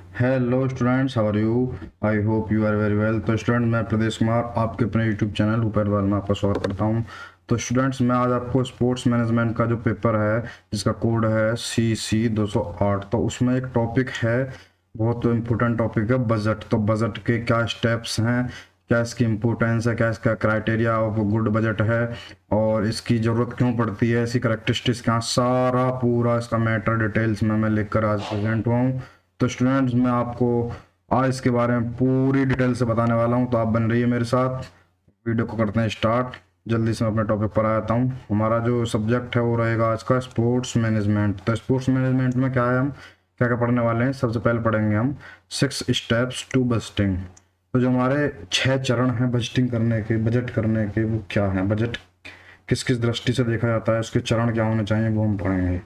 Hello students, how are you? I hope you are very well. तो student, मैं प्रदेश कुमार आपके अपने यूट्यूब चैनल ऊपरवाल में आपका स्वागत करता हूं। तो स्टूडेंट्स, मैं आज आपको स्पोर्ट्स मैनेजमेंट का जो पेपर है जिसका कोड है CC 208, तो उसमें एक टॉपिक है, बहुत इंपॉर्टेंट टॉपिक है, बजट। तो बजट के क्या स्टेप्स हैं, क्या इसकी इम्पोर्टेंस है, क्या इसका क्राइटेरिया ऑफ गुड बजट है, और इसकी ज़रूरत क्यों पड़ती है, इसकी करेक्टरिस्टिक्स क्या, सारा पूरा इसका मैटर डिटेल्स में मैं लिखकर आज प्रेजेंट हुआ हूँ। तो स्टूडेंट्स, मैं आपको आज इसके बारे में पूरी डिटेल से बताने वाला हूं, तो आप बन रही है मेरे साथ। वीडियो को करते हैं स्टार्ट। जल्दी से मैं अपने टॉपिक पर आ जाता हूं। हमारा जो सब्जेक्ट है वो रहेगा आज का स्पोर्ट्स मैनेजमेंट। तो स्पोर्ट्स मैनेजमेंट में क्या है, हम क्या क्या पढ़ने वाले हैं? सबसे पहले पढ़ेंगे हम 6 स्टेप्स टू बजटिंग। तो जो हमारे 6 चरण हैं बजटिंग करने के, बजट करने के, वो क्या है, बजट किस किस दृष्टि से देखा जाता है, उसके चरण क्या होने चाहिए, वो हम पढ़ेंगे।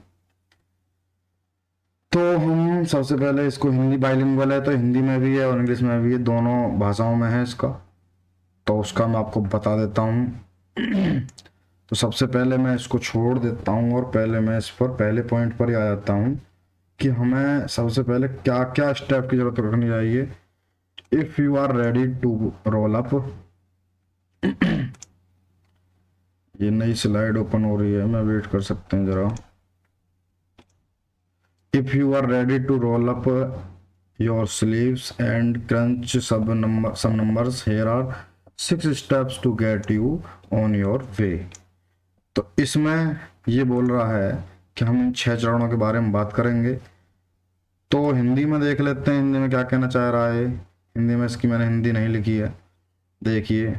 तो हम सबसे पहले इसको, हिंदी बाइलिंगुअल है तो हिंदी में भी है और इंग्लिश में भी है, दोनों भाषाओं में है इसका। तो उसका मैं आपको बता देता हूँ। तो सबसे पहले मैं इसको छोड़ देता हूँ और पहले मैं इस पर पहले पॉइंट पर ही आ जाता हूँ कि हमें सबसे पहले क्या क्या स्टेप की जरूरत रखनी चाहिए। If you are ready to roll up, ये नई स्लाइड ओपन हो रही है, मैं वेट कर सकते हैं जरा। If you are ready to roll up your sleeves and crunch some numbers, here are 6 steps to get you on your way। तो इसमें ये बोल रहा है कि हम इन 6 चरणों के बारे में बात करेंगे। तो हिंदी में देख लेते हैं, हिंदी में क्या कहना चाह रहा है। हिंदी में इसकी मैंने हिंदी नहीं लिखी है, देखिए।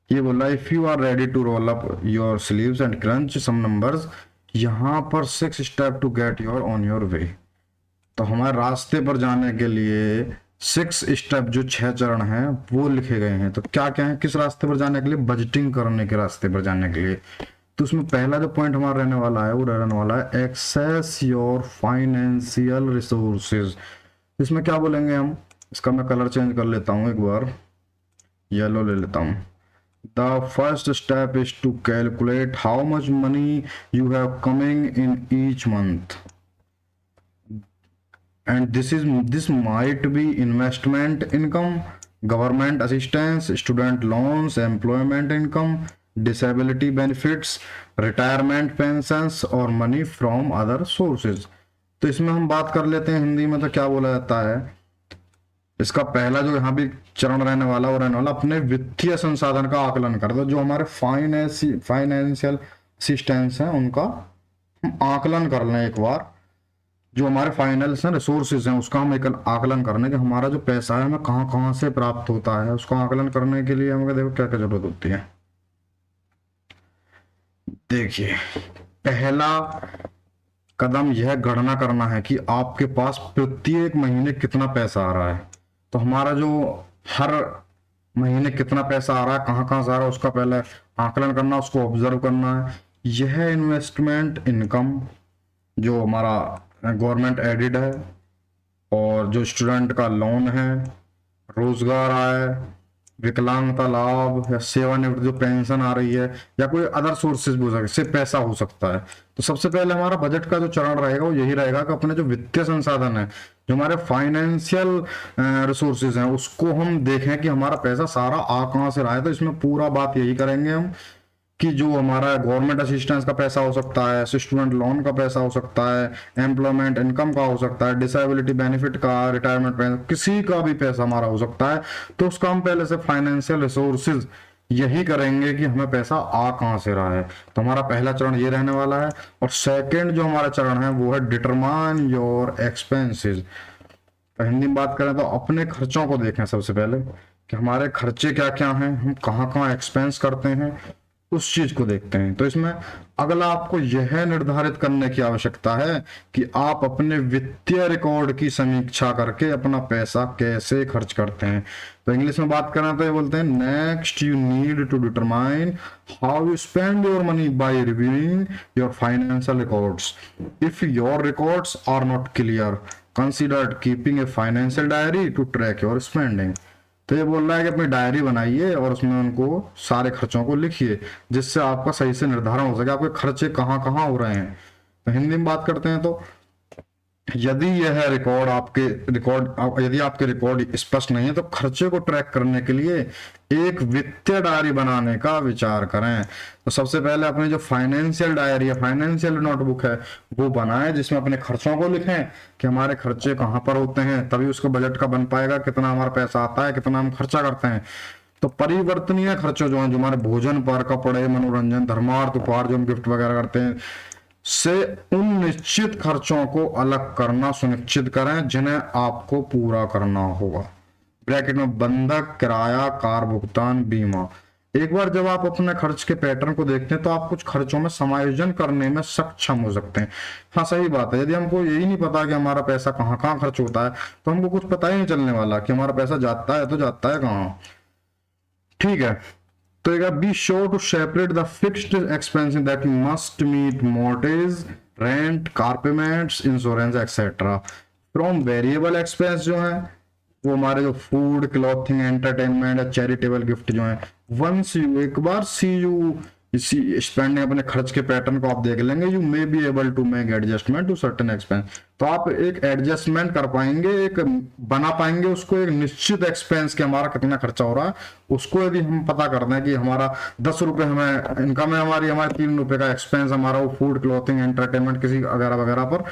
ये बोल रहा है if you are ready to roll up your sleeves and crunch some numbers, यहाँ पर 6 step to get your on your way. तो हमारे रास्ते पर जाने के लिए 6 स्टेप, जो 6 चरण हैं वो लिखे गए हैं। तो क्या क्या है, किस रास्ते पर जाने के लिए? बजटिंग करने के रास्ते पर जाने के लिए। तो उसमें पहला जो पॉइंट हमारा रहने वाला है वो रहने वाला है एक्सेस योर फाइनेंशियल रिसोर्सेज। इसमें क्या बोलेंगे हम, इसका मैं कलर चेंज कर लेता हूँ, एक बार येलो ले लेता हूँ। The first step is to calculate how much money you have coming in each month, and this might be investment income, government assistance, student loans, employment income, disability benefits, retirement pensions, और money from other sources। तो इसमें हम बात कर लेते हैं हिंदी में, तो क्या बोला जाता है। इसका पहला जो यहाँ भी चरण रहने वाला वो रहने वाला अपने वित्तीय संसाधन का आकलन कर दो। जो हमारे फाइनेंशियल असिस्टेंस हैं उनका हम आकलन कर लें एक बार। जो हमारे फाइनेंशियल रिसोर्सेज हैं उसका हम एक आकलन करने के, हमारा जो पैसा है हमें कहाँ कहाँ से प्राप्त होता है, उसका आकलन करने के लिए हमें देखो क्या क्या जरूरत होती है। देखिए, पहला कदम यह गणना करना है कि आपके पास प्रत्येक महीने कितना पैसा आ रहा है। तो हमारा जो हर महीने कितना पैसा आ रहा है, कहाँ कहाँ से आ रहा है, उसका पहले आकलन करना, उसको ऑब्जर्व करना है। यह इन्वेस्टमेंट इनकम जो हमारा गवर्नमेंट एडेड है, और जो स्टूडेंट का लोन है, रोजगार आय, विकलांगता लाभ, या सेवानिवृत्ति जो पेंशन आ रही है, या कोई अदर सोर्सेज भी हो सकते, इससे पैसा हो सकता है। तो सबसे पहले हमारा बजट का जो चरण रहेगा वो यही रहेगा कि अपने जो वित्तीय संसाधन है, जो हमारे फाइनेंशियल रिसोर्सेज हैं, उसको हम देखें कि हमारा पैसा सारा आ कहाँ से रहा है। तो इसमें पूरा बात यही करेंगे हम कि जो हमारा गवर्नमेंट असिस्टेंस का पैसा हो सकता है, स्टूडेंट लोन का पैसा हो सकता है, एम्प्लॉयमेंट इनकम का हो सकता है, डिसेबिलिटी बेनिफिट का, रिटायरमेंट पेंशन, किसी का भी पैसा हमारा हो सकता है। तो उसका हम पहले से फाइनेंशियल रिसोर्सेज यही करेंगे कि हमें पैसा आ कहाँ से रहा है। तो हमारा पहला चरण ये रहने वाला है। और सेकेंड जो हमारा चरण है वो है डिटरमाइन योर एक्सपेंसेस। हिंदी में बात करें तो अपने खर्चों को देखें सबसे पहले कि हमारे खर्चे क्या क्या हैं, हम कहाँ कहाँ एक्सपेंस करते हैं, उस चीज को देखते हैं। तो इसमें अगला आपको यह निर्धारित करने की आवश्यकता है कि आप अपने वित्तीय रिकॉर्ड की समीक्षा करके अपना पैसा कैसे खर्च करते हैं। तो इंग्लिश में बात करें तो ये बोलते हैं next you need to determine how you spend your money by reviewing your financial records. If your records are not clear, consider keeping a financial diary to track your spending. तो ये बोल रहा है कि अपनी डायरी बनाइए और उसमें उनको सारे खर्चों को लिखिए, जिससे आपका सही से निर्धारण हो सके आपके खर्चे कहाँ कहाँ हो रहे हैं। तो हिंदी में बात करते हैं तो यदि यह रिकॉर्ड यदि आपके रिकॉर्ड स्पष्ट नहीं है तो खर्चे को ट्रैक करने के लिए एक वित्तीय डायरी बनाने का विचार करें। तो सबसे पहले अपनी जो फाइनेंशियल डायरी है, फाइनेंशियल नोटबुक है, वो बनाएं जिसमें अपने खर्चों को लिखें कि हमारे खर्चे कहाँ पर होते हैं, तभी उसको बजट का बन पाएगा, कितना हमारा पैसा आता है, कितना हम खर्चा करते हैं। तो परिवर्तनीय खर्चे जो हैं, जो हमारे भोजन पर, कपड़े, मनोरंजन, धर्मार्थ, उपहार जो हम गिफ्ट वगैरह करते हैं, से उन निश्चित खर्चों को अलग करना सुनिश्चित करें जिन्हें आपको पूरा करना होगा। ब्रैकेट में बंधक, किराया, कार भुगतान, बीमा। एक बार जब आप अपने खर्च के पैटर्न को देखते हैं तो आप कुछ खर्चों में समायोजन करने में सक्षम हो सकते हैं। हाँ सही बात है, यदि हमको यही नहीं पता कि हमारा पैसा कहाँ कहाँ खर्च होता है तो हमको कुछ पता ही नहीं चलने वाला कि हमारा पैसा जाता है तो जाता है कहाँ। ठीक है, तो एक be sure to separate the fixed expenses that must meet mortgage, rent, car payments, insurance etcetera from variable expense जो है वो हमारे जो फूड, क्लॉथिंग, एंटरटेनमेंट या चैरिटेबल गिफ्ट जो है। वंस यू एक बार सी यू इसी स्पेंडिंग अपने खर्च के पैटर्न को आप देख लेंगे, you may be able to make adjustment to certain expense. तो आप एक एडजस्टमेंट कर पाएंगे, एक बना पाएंगे उसको, एक निश्चित एक्सपेंस के हमारा कितना खर्चा हो रहा है उसको यदि हम पता कर दें कि हमारा 10 रुपए हमें इनकम है, हमारे 3 रुपए का एक्सपेंस हमारा वो फूड, क्लॉथिंग, एंटरटेनमेंट किसी वगैरह वगैरह पर,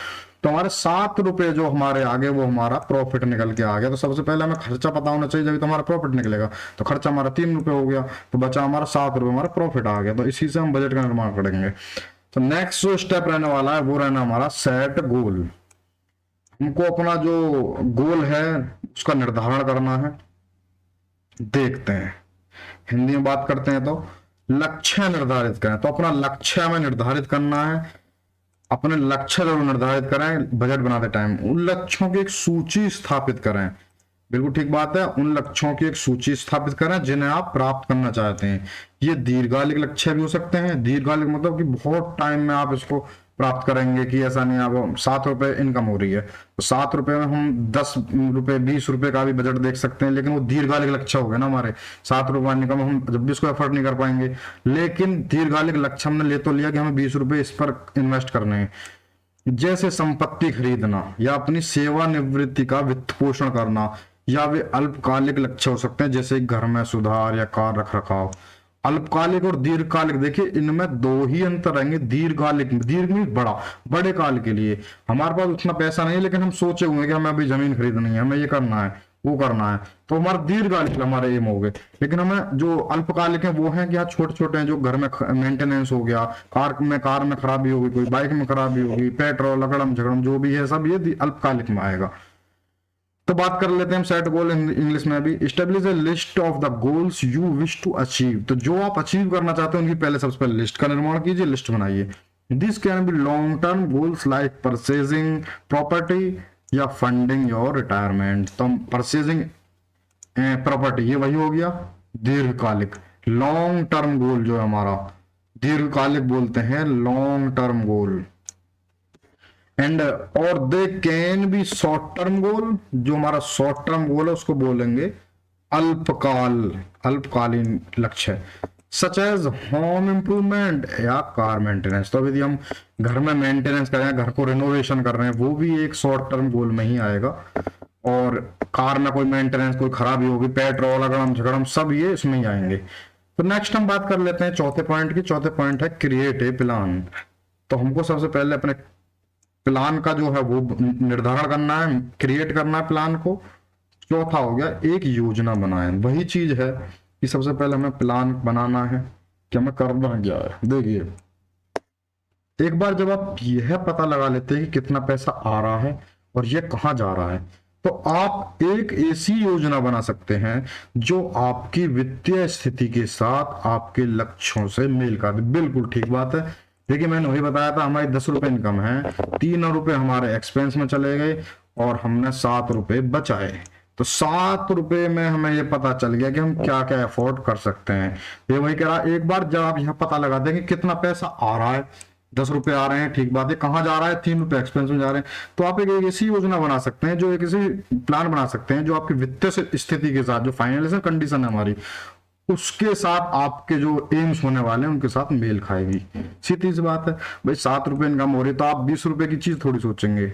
तो हमारे 7 रुपए जो हमारे आगे वो हमारा प्रॉफिट निकल के आ गया। तो सबसे पहले हमें खर्चा पता होना चाहिए, जब तो हमारा प्रॉफिट निकलेगा। तो खर्चा हमारा 3 रुपए हो गया तो बचा हमारा 7 रुपए, हमारा प्रॉफिट आ गया। तो इसी से हम बजट का निर्माण करेंगे। तो नेक्स्ट जो स्टेप रहने वाला है वो रहना हमारा सेट गोल। हमको अपना जो गोल है उसका निर्धारण करना है। देखते हैं, हिंदी में बात करते हैं तो लक्ष्य निर्धारित करें। तो अपना लक्ष्य हमें निर्धारित करना है, अपने लक्ष्य जरूर निर्धारित करें बजट बनाते टाइम। उन लक्ष्यों की एक सूची स्थापित करें, बिल्कुल ठीक बात है, उन लक्ष्यों की एक सूची स्थापित करें जिन्हें आप प्राप्त करना चाहते हैं। ये दीर्घकालिक लक्ष्य भी हो सकते हैं। दीर्घकालिक मतलब कि बहुत टाइम में आप इसको प्राप्त करेंगे, कि ऐसा नहीं आप 7 रुपए इनकम हो रही है तो 7 रुपए में हम 10 रुपए 20 रुपए का भी बजट देख सकते हैं, लेकिन वो दीर्घकालिक लक्ष्य हो गया ना हमारे। 7 रुपए इनकम हम जब भी इसको एफर्ट नहीं कर पाएंगे, लेकिन दीर्घकालिक लक्ष्य हमने ले तो लिया कि हमें 20 रुपए इस पर इन्वेस्ट करने हैं। जैसे संपत्ति खरीदना या अपनी सेवानिवृत्ति का वित्त पोषण करना, या वे अल्पकालिक लक्ष्य हो सकते हैं जैसे घर में सुधार या कार रख रखाव। अल्पकालिक और दीर्घकालिक, देखिए इनमें 2 ही अंतर रहेंगे। दीर्घकालिक, दीर्घ में बड़ा, बड़े काल के लिए हमारे पास उतना पैसा नहीं है लेकिन हम सोचे हुए हैं कि हमें अभी जमीन खरीदनी है, हमें ये करना है, वो करना है, तो हमारा दीर्घकालिक हमारे एम हो गए। लेकिन हमें जो अल्पकालिक है वो है कि छोटे छोटे हैं, जो घर में मेंटेनेंस हो गया, कार में खराबी होगी, कोई बाइक में खराबी होगी, पेट्रोल अगड़म झगड़म जो भी है सब ये अल्पकालिक में आएगा। तो बात कर लेते हैं हम सेट गोल इंग्लिश में भी। Establish a list of the goals you wish to achieve. तो जो आप अचीव करना चाहते हैं उनकी पहले सबसे पहले लिस्ट का निर्माण कीजिए, लिस्ट बनाइए। This can be long term goals like purchasing property या फंडिंग योर रिटायरमेंट। तो परचेजिंग प्रॉपर्टी ये वही हो गया दीर्घकालिक। लॉन्ग टर्म गोल जो है हमारा दीर्घकालिक बोलते हैं, लॉन्ग टर्म गोल। एंड और they can be short term goal, जो हमारा शॉर्ट टर्म गोल है उसको बोलेंगे अल्पकालीन लक्ष्य, सच एज होम इंप्रूवमेंट या कार मेंटेनेंस। तो यदि हम घर में मेंटेनेंस कर रहे हैं, घर को रिनोवेशन कर रहे हैं, वो भी एक शॉर्ट टर्म गोल में ही आएगा। और कार में कोई मेंटेनेंस, कोई खराबी होगी, पेट्रोल अगड़म झगड़म सब ये इसमें ही आएंगे। तो नेक्स्ट हम बात कर लेते हैं चौथे पॉइंट की। चौथे पॉइंट है क्रिएट ए प्लान। तो हमको सबसे पहले अपने प्लान का जो है वो निर्धारण करना है, क्रिएट करना है प्लान को। चौथा हो गया एक योजना बनाएं। वही चीज है कि सबसे पहले हमें प्लान बनाना है कि हमें करना क्या है। देखिए, एक बार जब आप यह पता लगा लेते हैं कि कितना पैसा आ रहा है और यह कहाँ जा रहा है, तो आप एक ऐसी योजना बना सकते हैं जो आपकी वित्तीय स्थिति के साथ आपके लक्ष्यों से मेल खाती। बिल्कुल ठीक बात है। देखिए, मैंने वही बताया था, हमारी 10 रुपए इनकम है, 3 रुपए हमारे एक्सपेंस में चले गए और हमने 7 रुपए बचाए। तो 7 रुपए में हमें ये पता चल गया कि हम क्या क्या अफोर्ड कर सकते हैं। ये वही कह रहा, एक बार जब आप यह पता लगा देंगे कितना पैसा आ रहा है, 10 रुपए आ रहे हैं, ठीक बात है, कहाँ जा रहा है, 3 रुपए एक्सपेंस में जा रहे हैं, तो आप एक ऐसी योजना बना सकते हैं, जो एक ऐसी प्लान बना सकते हैं जो आपकी वित्तीय स्थिति के साथ, जो फाइनेंशियल कंडीशन है हमारी, उसके साथ आपके जो एम्स होने वाले हैं उनके साथ मेल खाएगी। सीधी सी बात है भाई, 7 रुपए इनकम हो रही है तो आप 20 रुपए की चीज थोड़ी सोचेंगे,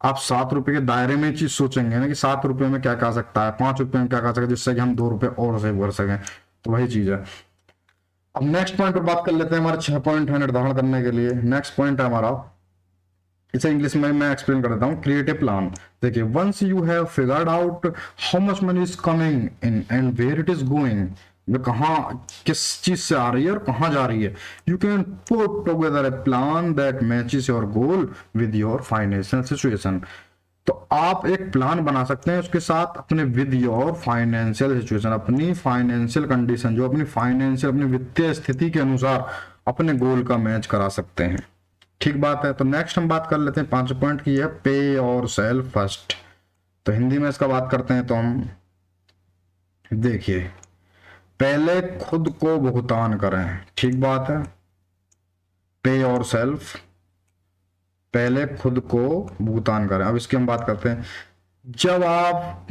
आप 7 रुपए के दायरे में चीज सोचेंगे ना कि 7 रुपए में क्या क्या सकता है, 5 रुपए में क्या क्या सकता है, जिससे कि हम 2 रुपए और सेव कर सकें। तो वही चीज है। अब नेक्स्ट पॉइंट पर बात कर लेते हैं। हमारे 6 पॉइंट है निर्धारण करने के लिए। नेक्स्ट पॉइंट है हमारा, इसे इंग्लिश में मैं एक्सप्लेन कर देता हूँ, क्रिएट ए प्लान। देखिए, once you have figured out how much money is coming in and where it is going, वे कहाँ किस चीज से आ रही है और कहाँ जा रही है, you can put together A plan that matches your goal with your financial situation. तो आप एक प्लान बना सकते हैं उसके साथ अपने विद योर फाइनेंशियल सिचुएशन, अपनी फाइनेंशियल कंडीशन, जो अपनी फाइनेंशियल अपनी वित्तीय स्थिति के अनुसार अपने गोल का मैच करा सकते हैं। ठीक बात है। तो नेक्स्ट हम बात कर लेते हैं 5 पॉइंट की है, पे योर सेल्फ फर्स्ट। तो हिंदी में इसका बात करते हैं तो हम देखिए, पहले खुद को भुगतान करें। ठीक बात है, पे योर सेल्फ, पहले खुद को भुगतान करें। अब इसकी हम बात करते हैं। जब आप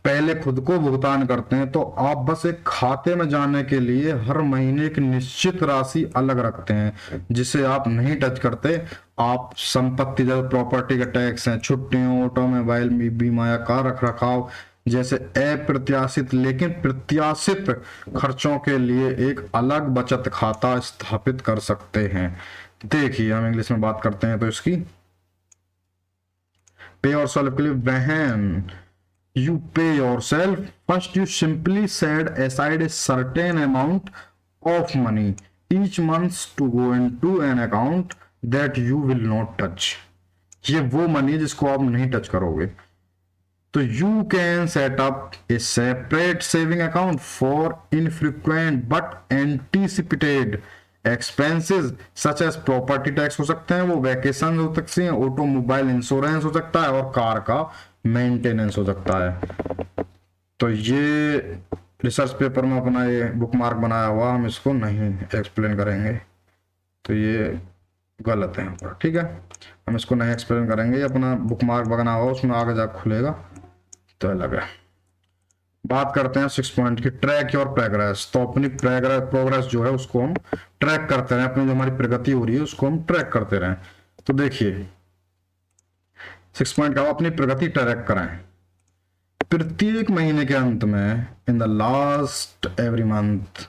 पहले खुद को भुगतान करते हैं तो आप बस एक खाते में जाने के लिए हर महीने एक निश्चित राशि अलग रखते हैं जिसे आप नहीं टच करते। आप संपत्ति जैसे प्रॉपर्टी का टैक्स है, छुट्टियों, ऑटोमोबाइल बीमा या कार रखरखाव जैसे अप्रत्याशित लेकिन प्रत्याशित खर्चों के लिए एक अलग बचत खाता स्थापित कर सकते हैं। देखिए, हम इंग्लिश में बात करते हैं तो इसकी पे और सेल्फ के लिए, when you pay yourself first you simply set aside a certain amount of money each month to go into an account that you will not touch। ये वो मनी जिसको आप नहीं टच करोगे। तो you can set up a separate saving account for infrequent but anticipated expenses such as property tax हो सकते हैं, वो वैकेशन हो सकते हैं, ऑटोमोबाइल इंश्योरेंस हो सकता है और कार का मेंटेनेंस हो सकता है। तो ये रिसर्च पेपर में अपना ये बुक मार्क बनाया हुआ, हम इसको नहीं एक्सप्लेन करेंगे, तो ये गलत है यहाँ पर। ठीक है, हम इसको नहीं एक्सप्लेन करेंगे, अपना बुक मार्क बना हुआ उसमें आगे जा खुलेगा तो अलग है। बात करते हैं 6 पॉइंट की, ट्रैक योर प्रोग्रेस। तो अपनी प्रोग्रेस जो है उसको हम ट्रैक करते रहें, अपनी जो हमारी प्रगति हो रही है उसको हम ट्रैक करते रहें। तो देखिए 6 पॉइंट का, अपनी प्रगति ट्रैक करें प्रत्येक महीने के अंत में, in the last every month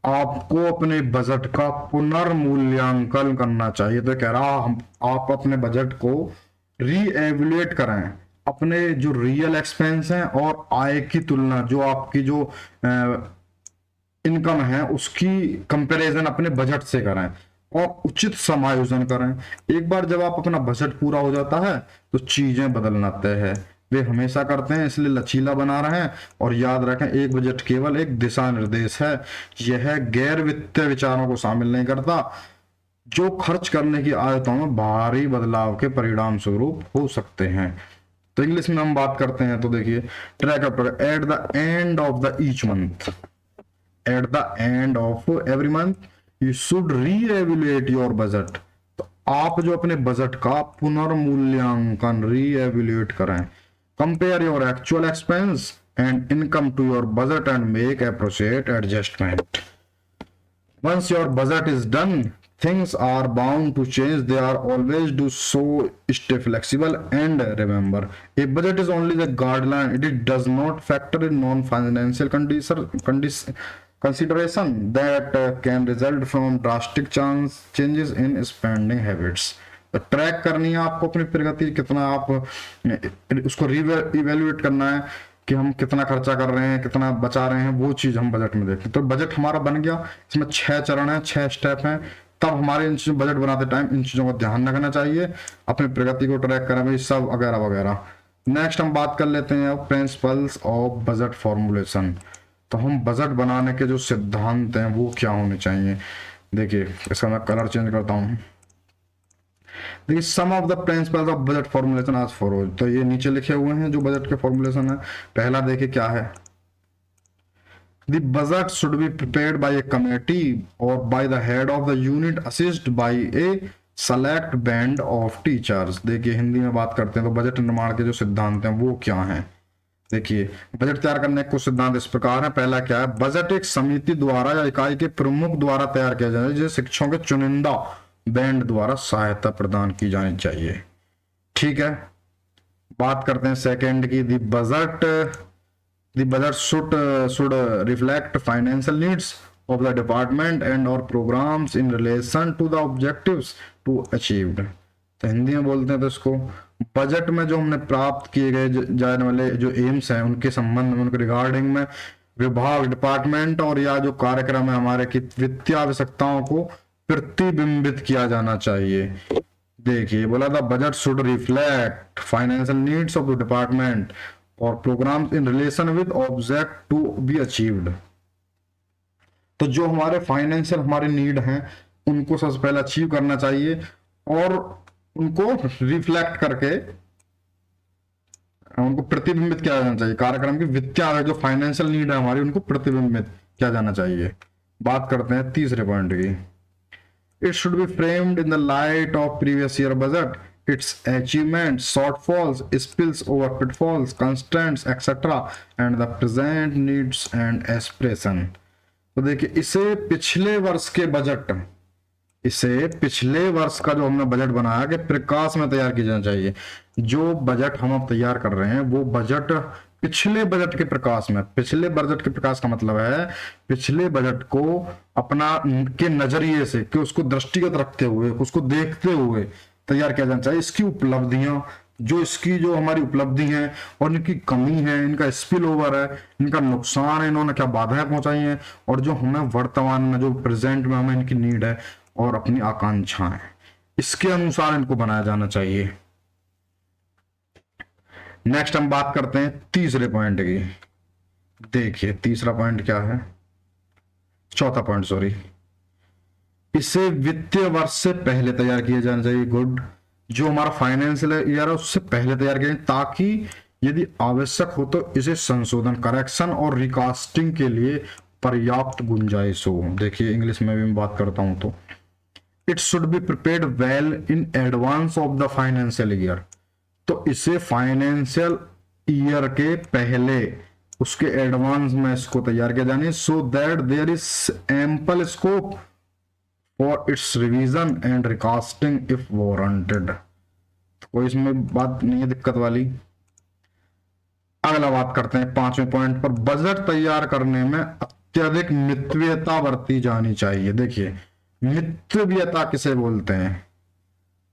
आपको अपने बजट का पुनर्मूल्यांकन करना चाहिए। तो कह रहा हम आप अपने बजट को रीएवल्यूएट करें, अपने जो रियल एक्सपेंस हैं और आय की तुलना, जो आपकी जो इनकम है उसकी कंपैरिजन अपने बजट से करें और उचित समायोजन करें। एक बार जब आप अपना बजट पूरा हो जाता है तो चीजें बदलना तय है। वे हमेशा करते हैं, इसलिए लचीला बना रहे हैं। और याद रखें, एक बजट केवल एक दिशा निर्देश है, यह गैर वित्तीय विचारों को शामिल नहीं करता जो खर्च करने की आदतों में भारी बदलाव के परिणाम स्वरूप हो सकते हैं। तो इंग्लिश में हम बात करते हैं तो देखिए, track at the end of the each month, at the end of every month you should reevaluate your budget. तो आप जो अपने बजट का पुनर्मूल्यांकन रीएवल्यूएट करें, compare your actual expense and income to your budget and make appropriate adjustment. Once your budget is done, things are bound to change. They are always do so. Stay flexible and remember, a budget is only the guideline. It does not factor in non-financial consideration that can result from drastic changes in spending habits. तो track करनी है आपको अपनी प्रगति, कितना आप उसको रिवैल्यूएट करना है कि हम कितना खर्चा कर रहे हैं, कितना बचा रहे हैं, वो चीज हम बजट में देखते हैं। तो बजट हमारा बन गया, इसमें 6 चरण है, 6 स्टेप हैं। तब हमारे इन चीजों बजट बनाते टाइम इन चीजों का ध्यान रखना चाहिए, अपनी प्रगति को ट्रैक करना भाई, सब वगैरह वगैरह। नेक्स्ट हम बात कर लेते हैं प्रिंसिपल्स ऑफ बजट फॉर्मुलेशन। तो हम बजट बनाने के जो सिद्धांत हैं वो क्या होने चाहिए। देखिए, इसका मैं कलर चेंज करता हूँ। देखिए, some of the principles of budget formulation as follows. तो ये नीचे लिखे हुए हैं जो बजट के फॉर्मुलेशन है। पहला देखिए क्या है, the budget should be prepared by a committee और by the head of the unit assisted by a select band of teachers. देखिए, हिंदी में बात करते हैं तो बजट निर्माण के जो सिद्धांत हैं वो क्या हैं। देखिए, बजट तैयार करने के कुछ सिद्धांत इस प्रकार है। पहला क्या है, बजट एक समिति द्वारा या इकाई के प्रमुख द्वारा तैयार किया जाए, जिसे शिक्षकों के चुनिंदा बैंड द्वारा सहायता प्रदान की जानी चाहिए। ठीक है, बात करते हैं सेकंड की। The budget should reflect financial needs of the department and और programmes in relation to the objectives to achieved. तो हिंदी में बोलते हैं तो इसको, बजट में जो हमने प्राप्त किए गए जाने वाले जो एम्स हैं उनके संबंध में, उनके रिगार्डिंग में विभाग, डिपार्टमेंट और या जो कार्यक्रम है हमारे की वित्तीय आवश्यकताओं को प्रतिबिंबित किया जाना चाहिए। देखिए बोला था budget should reflect financial needs of the department और programmes in relation with object to be achieved. तो जो हमारे फाइनेंशियल हमारे नीड हैं उनको सबसे पहले अचीव करना चाहिए और उनको रिफ्लेक्ट करके उनको प्रतिबिंबित किया जाना चाहिए। कार्यक्रम की वित्तीय जो फाइनेंशियल नीड है हमारी उनको प्रतिबिंबित किया जाना चाहिए। बात करते हैं तीसरे पॉइंट की। It should B framed in the light of previous year budget, its achievements, shortfalls, spills over pitfalls, constraints, etc. and the present needs and aspiration। तो देखिए इसे पिछले वर्ष का जो हमने बजट बनाया कि प्रकाश में तैयार किया जाना चाहिए। जो बजट हम अब तैयार कर रहे हैं वो बजट पिछले बजट के प्रकाश में, पिछले बजट के प्रकाश का मतलब है पिछले बजट को अपना के नजरिए से कि उसको दृष्टिगत रखते हुए, उसको देखते हुए तैयार किया जाना चाहिए। इसकी उपलब्धियां, जो हमारी उपलब्धि हैं और इनकी कमी है, इनका स्पिल ओवर है, इनका नुकसान है, इन्होंने क्या बाधाएं पहुंचाई हैं और जो हमें वर्तमान में जो प्रेजेंट में हमें इनकी नीड है और अपनी आकांक्षाएं, इसके अनुसार इनको बनाया जाना चाहिए। नेक्स्ट हम बात करते हैं तीसरे पॉइंट की। देखिए तीसरा पॉइंट क्या है, चौथा पॉइंट सॉरी, इसे वित्तीय वर्ष से पहले तैयार किया जाना चाहिए। गुड, जो हमारा फाइनेंशियल ईयर है उससे पहले तैयार किया जाए ताकि यदि आवश्यक हो तो इसे संशोधन, करेक्शन और रिकास्टिंग के लिए पर्याप्त गुंजाइश हो। देखिए इंग्लिश में भी मैं बात करता हूं तो it should be prepared well in advance of the financial year. तो इसे फाइनेंशियल ईयर के पहले, उसके एडवांस में इसको तैयार किया जाना, so that there is ample scope for its revision and recasting if warranted. कोई इसमें बात नहीं है दिक्कत वाली। अगला बात करते हैं पांचवें पॉइंट पर, बजट तैयार करने में अत्यधिक मितव्ययता बरती जानी चाहिए। देखिए मितव्ययता किसे बोलते हैं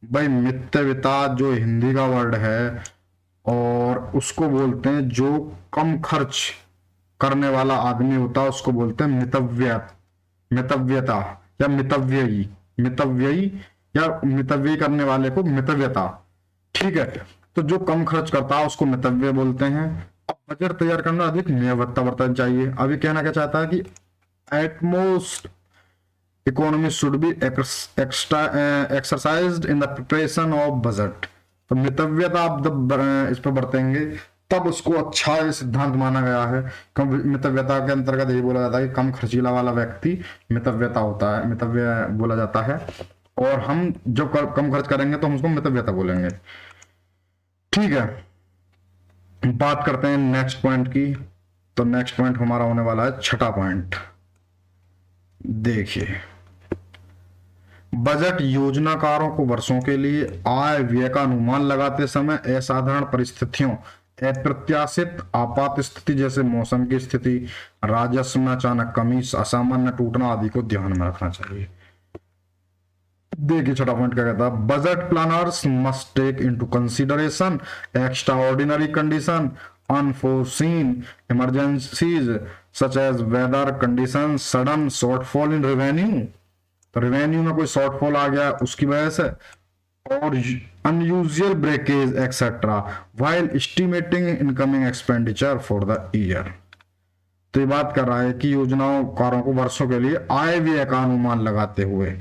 भाई? मितव्ययता जो हिंदी का वर्ड है और उसको बोलते हैं जो कम खर्च करने वाला आदमी होता है उसको बोलते हैं मितव्ययता या मितव्ययी या मितव्ययी करने वाले को मितव्ययता। ठीक है, तो जो कम खर्च करता है उसको मितव्यय बोलते हैं। अब बजट तैयार करना अधिक न्यायबद्धता बरतना चाहिए। अभी कहना क्या चाहता है कि utmost economy should be exercised in the preparation of budget. तो मितव्यता आप जब इस पर बरतेंगे तब उसको अच्छा सिद्धांत माना गया है। मितव्यता के अंतर्गत यही बोला जाता है कि कम खर्चीला वाला व्यक्ति मितव्यता होता है, मितव्यय बोला जाता है। और हम जब कम खर्च करेंगे तो हम उसको मितव्यता बोलेंगे। ठीक है, बात करते हैं नेक्स्ट पॉइंट की। तो नेक्स्ट पॉइंट हमारा होने वाला है छठा पॉइंट। देखिए बजट योजनाकारों को वर्षों के लिए आय व्यय का अनुमान लगाते समय असाधारण परिस्थितियों, अप्रत्याशित आपात स्थिति जैसे मौसम की स्थिति, राजस्व में अचानक कमी, असामान्य टूटना आदि को ध्यान में रखना चाहिए। देखिए छठा पॉइंट क्या कहता है, budget planners must take into consideration extraordinary condition, unforeseen emergencies such as weather condition, sudden shortfall in revenue. तो रेवेन्यू में कोई शॉर्टफॉल आ गया उसकी वजह से, और unusual breakage etcetera while estimating incoming expenditure for the year. तो ये बात कर रहा है कि योजनाकारों को वर्षों के लिए आय व्यय का अनुमान लगाते हुए,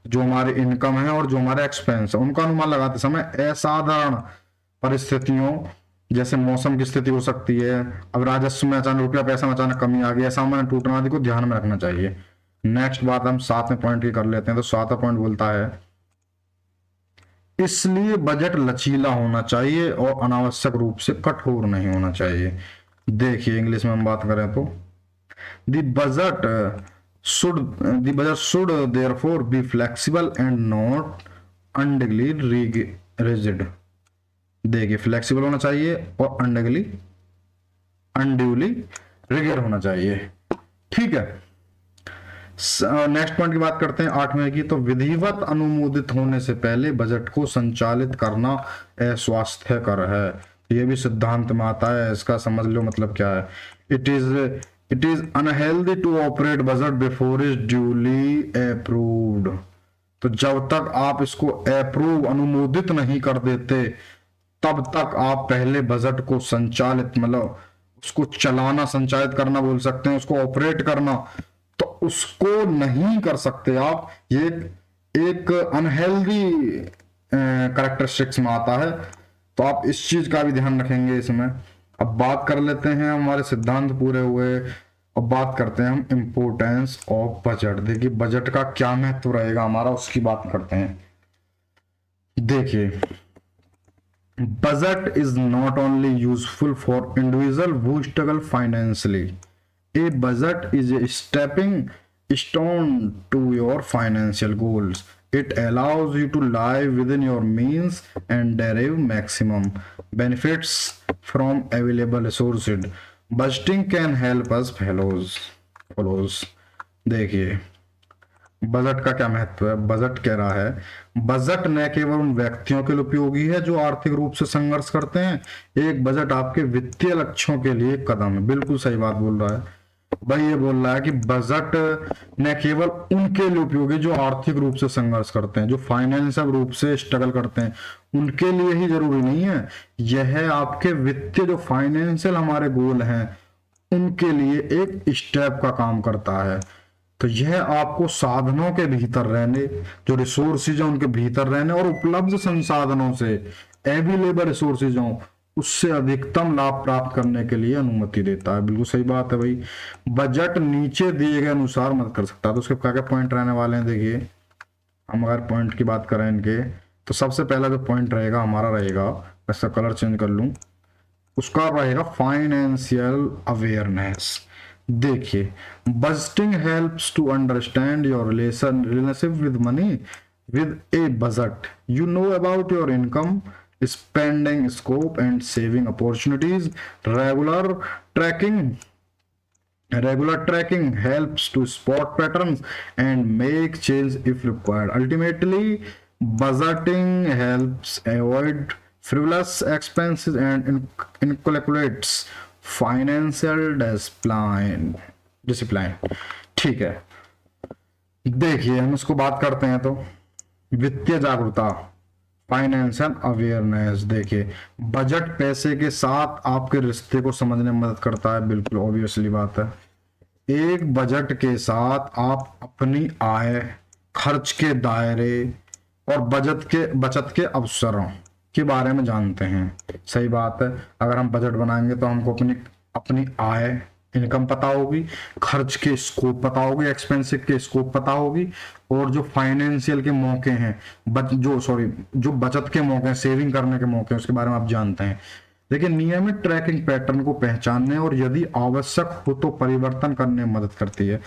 जो हमारे इनकम है और जो हमारे एक्सपेंस है उनका अनुमान लगाते समय असाधारण परिस्थितियों जैसे मौसम की स्थिति हो सकती है, अब राजस्व में अचानक रुपया पैसा में अचानक कमी आ गई, असामान्य टूटना आदि को ध्यान में रखना चाहिए। नेक्स्ट बात हम सातवें पॉइंट की कर लेते हैं। तो सातवां पॉइंट बोलता है इसलिए बजट लचीला होना चाहिए और अनावश्यक रूप से कठोर नहीं होना चाहिए। देखिए इंग्लिश में हम बात करें तो the budget should therefore be flexible and not unduly rigid। देखिए फ्लेक्सिबल होना चाहिए और अनड्यूली रिगिड होना चाहिए। ठीक है, नेक्स्ट पॉइंट की बात करते हैं 8वें की। तो विधिवत अनुमोदित होने से पहले बजट को संचालित करना अस्वास्थ्यकर है। ये भी सिद्धांत में आता है, इसका समझ लो मतलब क्या है। It is unhealthy to operate budget before is duly approved. तो जब तक आप इसको अप्रूव अनुमोदित नहीं कर देते तब तक आप पहले बजट को संचालित मतलब उसको चलाना, संचालित करना बोल सकते हैं, उसको ऑपरेट करना, तो उसको नहीं कर सकते आप। ये एक अनहेल्दी कैरेक्टरिस्टिक्स में आता है, तो आप इस चीज का भी ध्यान रखेंगे इसमें। अब बात कर लेते हैं, हमारे सिद्धांत पूरे हुए, अब बात करते हैं हम इंपोर्टेंस ऑफ बजट। देखिए बजट का क्या महत्व रहेगा हमारा, उसकी बात करते हैं। देखिए budget is not only useful for individual who struggle financially. A budget is a stepping stone to your financial goals. It allows you to live within your means and derive maximum benefits from available resources. Budgeting can help us follows. देखिए budget का क्या महत्व है। Budget कह रहा है budget न केवल उन व्यक्तियों के लिए उपयोगी है जो आर्थिक रूप से संघर्ष करते हैं, एक बजट आपके वित्तीय लक्ष्यों के लिए कदम है। बिल्कुल सही बात बोल रहा है भाई, ये बोल रहा है कि बजट न केवल उनके लिए उपयोगी जो आर्थिक रूप से संघर्ष करते हैं, जो फाइनेंशियल रूप से स्ट्रगल करते हैं, उनके लिए ही जरूरी नहीं है, यह आपके वित्तीय जो फाइनेंशियल हमारे गोल हैं उनके लिए एक स्टेप का काम करता है। तो यह आपको साधनों के भीतर रहने, जो रिसोर्सेज हैं उनके भीतर रहने और उपलब्ध संसाधनों से, अवेलेबल रिसोर्सेज हों उससे अधिकतम लाभ प्राप्त करने के लिए अनुमति देता है। बिल्कुल सही बात है भाई। बजट नीचे दिए गए अनुसार मदद कर सकता है। तो उसके क्या क्या पॉइंट रहने वाले हैं देखिए, हम अगर पॉइंट की बात करें इनके, तो सबसे पहला जो पॉइंट रहेगा हमारा रहेगा, इसका कलर चेंज कर लूं, उसका रहेगा फाइनेंशियल अवेयरनेस। देखिए budgeting helps to understand your relationship with money. With a budget you know about your income, spending scope and saving opportunities. Regular tracking helps to spot patterns and make change if required. Ultimately, budgeting helps avoid frivolous expenses and inculcates financial discipline. ठीक है, देखिए हम इसको बात करते हैं तो वित्तीय जागरूकता, फाइनेंशियल अवेयरनेस। देखिए बजट पैसे के साथ आपके रिश्ते को समझने में मदद करता है, बिल्कुल ऑब्वियसली बात है। एक बजट के साथ आप अपनी आय, खर्च के दायरे और बचत के अवसरों के बारे में जानते हैं। सही बात है, अगर हम बजट बनाएंगे तो हमको अपनी आय, इनकम पता होगी, खर्च के स्कोप पता होगी, एक्सपेंसिव के स्कोप पता होगी, और जो फाइनेंशियल के मौके हैं, जो बचत के मौके हैं, सेविंग करने के मौके हैं, उसके बारे में आप जानते हैं। देखिए नियमित ट्रैकिंग पैटर्न को पहचानने और यदि आवश्यक हो तो परिवर्तन करने में मदद करती है।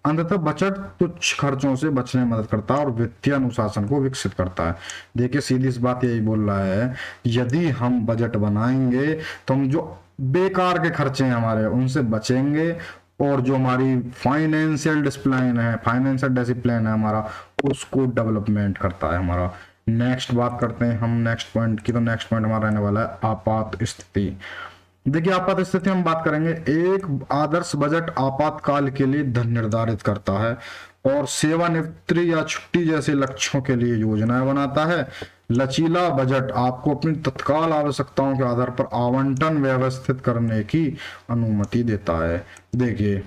अंततः बजट तुच्छ खर्चों से बचने में मदद करता है और वित्तीय अनुशासन को विकसित करता है। देखिए सीधी सी बात यही बोल रहा है, यदि हम बजट बनाएंगे तो हम जो बेकार के खर्चे हैं हमारे उनसे बचेंगे, और जो हमारी फाइनेंशियल डिसिप्लिन है हमारा, उसको डेवलपमेंट करता है हमारा। नेक्स्ट बात करते हैं हम नेक्स्ट पॉइंट की। तो नेक्स्ट पॉइंट हमारा रहने वाला है आपात स्थिति। देखिए आपात स्थिति हम बात करेंगे। एक आदर्श बजट आपातकाल के लिए धन निर्धारित करता है और सेवानिवृत्ति या छुट्टी जैसे लक्ष्यों के लिए योजनाएं बनाता है। लचीला बजट आपको अपनी तत्काल आवश्यकताओं के आधार पर आवंटन व्यवस्थित करने की अनुमति देता है। देखिए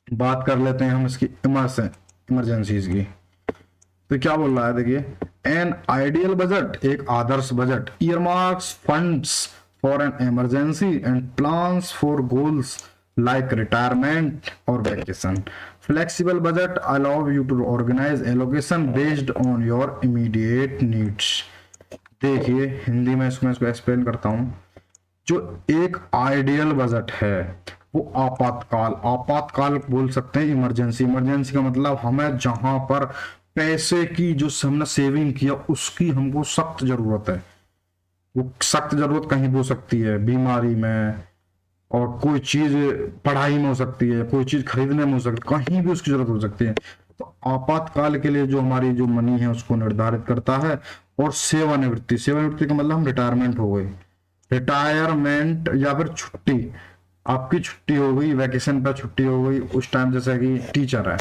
बात कर लेते हैं हम इसकी इमरजेंसीज की। तो क्या बोल रहा है देखिए, एन आइडियल बजट, एक आदर्श budget, earmarks funds for an emergency and plans for goals like retirement और vacation. Flexible budget allow you to organise allocation based on your immediate needs. देखिए हिंदी में इसको एक्सप्लेन करता हूं। जो एक आइडियल बजट है वो आपातकाल बोल सकते हैं, इमरजेंसी का मतलब हमें जहां पर पैसे की जो हमने सेविंग किया उसकी हमको सख्त जरूरत है, वो सख्त जरूरत कहीं भी हो सकती है, बीमारी में, और कोई चीज पढ़ाई में हो सकती है, कोई चीज खरीदने में हो सकती है, कहीं भी उसकी जरूरत हो सकती है। तो आपातकाल के लिए जो हमारी जो मनी है उसको निर्धारित करता है। और सेवानिवृत्ति, सेवानिवृत्ति का मतलब हम रिटायरमेंट हो गए, रिटायरमेंट या फिर छुट्टी, आपकी छुट्टी हो गई, वैकेशन पर छुट्टी हो गई उस टाइम, जैसे कि टीचर है,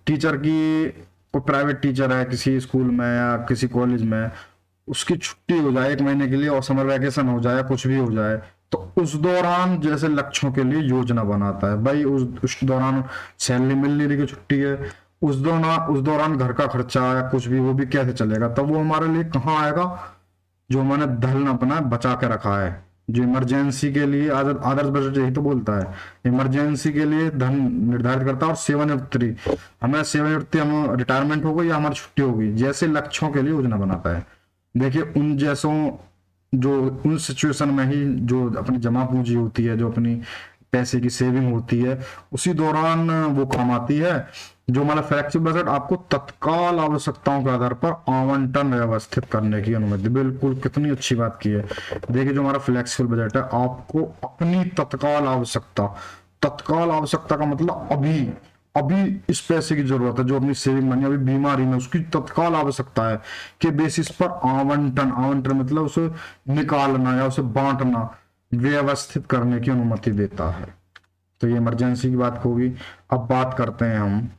टीचर की, कोई प्राइवेट टीचर है किसी स्कूल में या किसी कॉलेज में, उसकी छुट्टी हो जाए 1 महीने के लिए और समर वैकेशन हो जाए, कुछ भी हो जाए, तो उस दौरान जैसे लक्ष्यों के लिए योजना बनाता है। भाई उस दौरान सैलरी मिल नहीं रही कि छुट्टी है, उस दौरान घर का खर्चा या कुछ भी, वो भी कैसे चलेगा, तब वो हमारे लिए कहाँ आएगा, जो मैंने धन अपना बचा के रखा है, जो इमरजेंसी के लिए, आदर्श बजट यही तो बोलता है, इमरजेंसी के लिए धन निर्धारित करता है। और सेवानिवृत्ति, हमें सेवानिवृत्ति, हम रिटायरमेंट हो गई या हमारी छुट्टी हो गई, जैसे लक्ष्यों के लिए योजना बनाता है। देखिए उन जैसों, जो उन सिचुएशन में ही जो अपनी जमा पूंजी होती है, जो अपनी पैसे की सेविंग होती है, उसी दौरान वो काम आती है। जो हमारा फ्लेक्सिबल बजट आपको तत्काल आवश्यकताओं के आधार पर आवंटन व्यवस्थित करने की अनुमति, बिल्कुल कितनी अच्छी बात की है। देखिए जो हमारा फ्लेक्सिबल बजट है, आपको अपनी तत्काल आवश्यकता का मतलब अभी अभी इस पैसे की जरूरत है, जो अपनी सेविंग मनी, अभी बीमारी में उसकी तत्काल आवश्यकता है, के बेसिस पर आवंटन मतलब उसे निकालना या उसे बांटना, व्यवस्थित करने की अनुमति देता है। तो ये इमरजेंसी की बात होगी। अब बात करते हैं हम,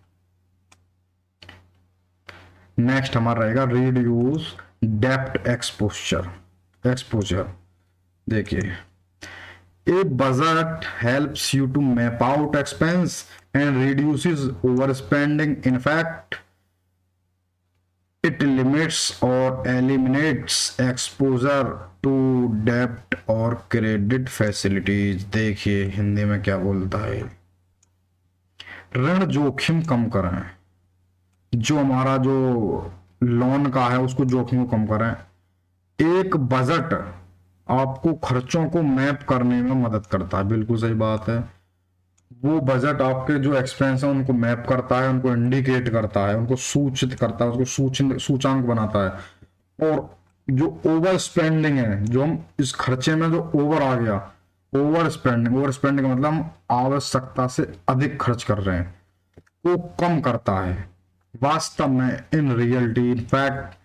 नेक्स्ट हमारा रहेगा रिड्यूस डेप्ट एक्सपोजर। देखिए, a budget helps you to map out expense and reduces overspending. In fact, it limits or eliminates exposure to debt or credit facilities. देखिए हिंदी में क्या बोलता है, ऋण जोखिम कम करें, जो हमारा जो लोन का है उसको जोखिम को कम करें। एक बजट आपको खर्चों को मैप करने में मदद करता है, बिल्कुल सही बात है। वो बजट आपके जो एक्सपेंस है उनको मैप करता है, उनको इंडिकेट करता है, उनको सूचित करता है, उसको सूचांक बनाता है। और जो ओवर स्पेंडिंग है, जो हम इस खर्चे में जो ओवर आ गया, ओवर स्पेंडिंग का मतलब हम आवश्यकता से अधिक खर्च कर रहे हैं, वो कम करता है। वास्तव में इन रियलिटी, इनफैक्ट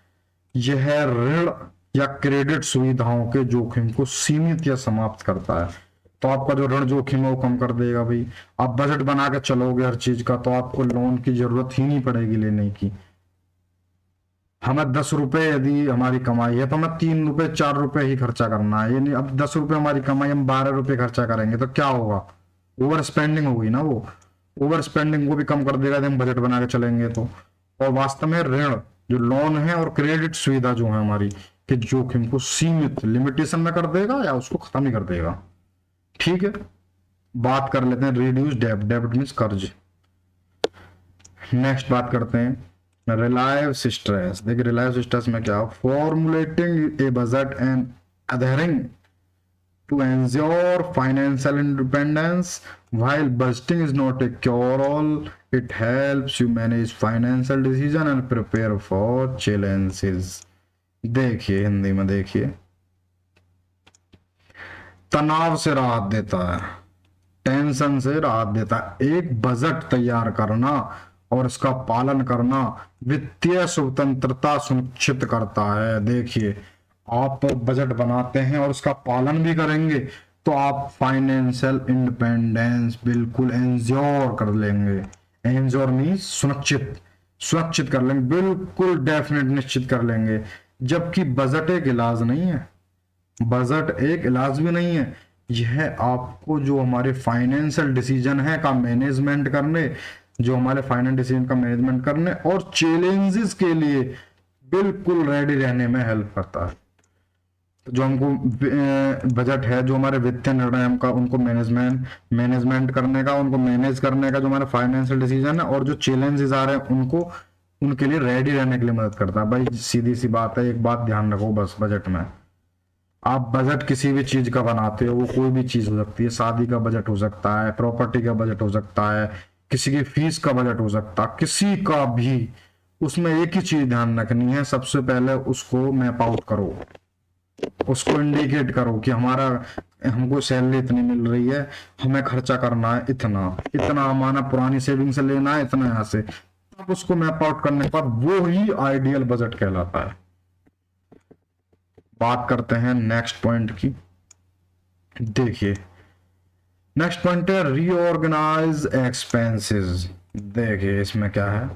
यह ऋण या क्रेडिट सुविधाओं के जोखिम को सीमित या समाप्त करता है। तो आपका जो ऋण जोखिम है वो कम कर देगा। भाई आप बजट बना के चलोगे हर चीज का, तो आपको लोन की जरूरत ही नहीं पड़ेगी लेने की। हमें 10 रुपए यदि हमारी कमाई है तो हमें 3 रुपए 4 रुपए ही खर्चा करना है। ये नहीं अब 10 रुपए हमारी कमाई, हम 12 रुपए खर्चा करेंगे तो क्या होगा, ओवर स्पेंडिंग होगी ना। वो ओवर स्पेंडिंग को भी कम कर देगा यदि हम बजट बना के चलेंगे तो। और वास्तव में ऋण जो लोन है और क्रेडिट सुविधा जो है हमारी के जोखिम को सीमित, लिमिटेशन में कर देगा या उसको खत्म ही कर देगा। ठीक है, बात कर लेते हैं रिड्यूस डेब्ट। डेब्ट मीन्स कर्ज। नेक्स्ट बात करते हैं रिलायंस स्ट्रेस। देखिए रिलायंस स्ट्रेस में क्या, formulating A budget and adhering to ensure financial independence. While budgeting is not a cure-all, it helps you manage financial decision and prepare for challenges. देखिए हिंदी में देखिए, तनाव से राहत देता है, टेंशन से राहत देता है। एक बजट तैयार करना और इसका पालन करना वित्तीय स्वतंत्रता सुनिश्चित करता है। देखिए आप बजट बनाते हैं और उसका पालन भी करेंगे तो आप फाइनेंशियल इंडिपेंडेंस बिल्कुल एंश्योर कर लेंगे। एंश्योर मीन्स सुनिश्चित कर लेंगे, बिल्कुल डेफिनेट निश्चित कर लेंगे। जबकि बजट एक इलाज नहीं है, बजट एक इलाज भी नहीं है। यह आपको जो हमारे फाइनेंशियल डिसीजन है का मैनेजमेंट करने, जो हमारे फाइनेंशियल डिसीजन का मैनेजमेंट करने और चैलेंजेस के लिए बिल्कुल रेडी रहने में हेल्प करता है। जो हमको बजट है, जो हमारे वित्तीय निर्णय हमका उनको मैनेजमेंट करने का, उनको मैनेज करने का, जो हमारे फाइनेंशियल डिसीजन है और जो चैलेंजेस आ रहे हैं उनको, उनके लिए रेडी रहने के लिए मदद करता है। भाई सीधी सी बात है, एक बात ध्यान रखो बस, बजट में आप बजट किसी भी चीज का बनाते हो, वो कोई भी चीज हो सकती है, शादी का बजट हो सकता है, प्रॉपर्टी का बजट हो सकता है, किसी की फीस का बजट हो सकता है, किसी का भी। उसमें एक ही चीज ध्यान रखनी है, सबसे पहले उसको मैप आउट करो। उसको इंडिकेट करो कि हमारा हमको सैलरी इतनी मिल रही है, हमें खर्चा करना है इतना इतना, हमारा पुरानी सेविंग से लेना है इतना यहाँ से, तब उसको मैप आउट करने के बाद वो ही आइडियल बजट कहलाता है। बात करते हैं नेक्स्ट पॉइंट की। देखिए नेक्स्ट पॉइंट है रीऑर्गेनाइज एक्सपेंसेस। देखिए इसमें क्या है,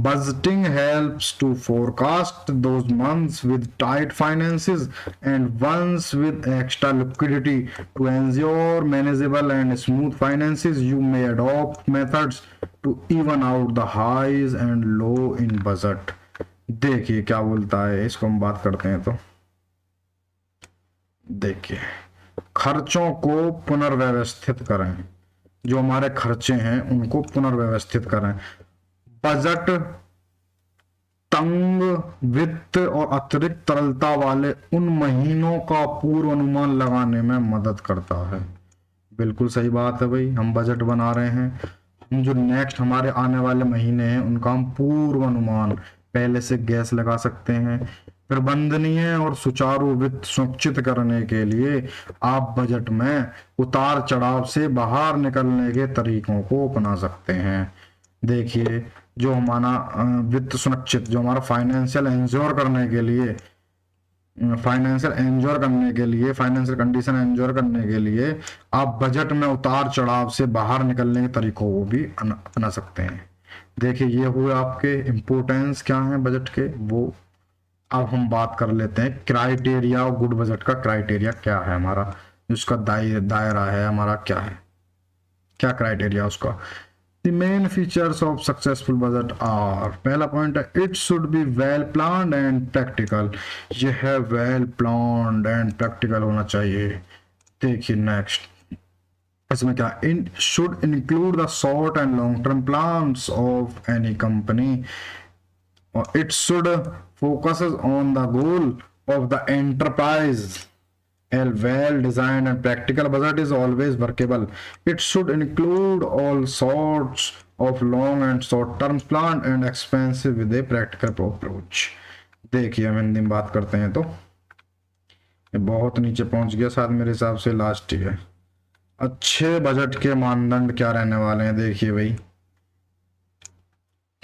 budgeting helps to forecast those months with tight finances and ones with extra liquidity. To ensure manageable and smooth finances, you may adopt methods to even out the highs and low in budget. देखिए क्या बोलता है, इसको हम बात करते हैं। तो देखिए खर्चों को पुनर्व्यवस्थित करें, जो हमारे खर्चे हैं उनको पुनर्व्यवस्थित करें। बजट तंग वित्त और अतिरिक्त तरलता वाले उन महीनों का पूर्व अनुमान लगाने में मदद करता है। बिल्कुल सही बात है भाई, हम बजट बना रहे हैं, हम जो नेक्स्ट हमारे आने वाले महीने हैं उनका हम पूर्व अनुमान पहले से गैस लगा सकते हैं। प्रबंधनीय और सुचारू वित्त सुनिश्चित करने के लिए आप बजट में उतार चढ़ाव से बाहर निकलने के तरीकों को अपना सकते हैं। देखिए जो हमारा वित्त सुनिश्चित, जो हमारा फाइनेंशियल एंश्योर करने के लिए, फाइनेंशियल कंडीशन एंश्योर करने के लिए आप बजट में उतार चढ़ाव से बाहर निकलने के तरीकों को भी अपना सकते हैं। देखिए ये हुए आपके इम्पोर्टेंस क्या है बजट के, वो अब हम बात कर लेते हैं क्राइटेरिया और गुड बजट का क्राइटेरिया क्या है हमारा, उसका दायरा है हमारा क्या है, क्या क्राइटेरिया उसका। The main features of successful budget are, पहला पॉइंट है it should be well planned and practical। यह है well planned and practical होना चाहिए। देखिए नेक्स्ट इसमें क्या, it should include the short and long term plans of any company। it should focuses on the goal of the enterprise। A well-designed and practical budget is always workable. It should include all sorts of long and short-term plan and expensive with a practical approach। देखिए हम हिंदी में बात करते हैं तो ये बहुत नीचे पहुंच गया शायद, मेरे हिसाब से लास्ट ही है। अच्छे बजट के मानदंड क्या रहने वाले हैं, देखिए भाई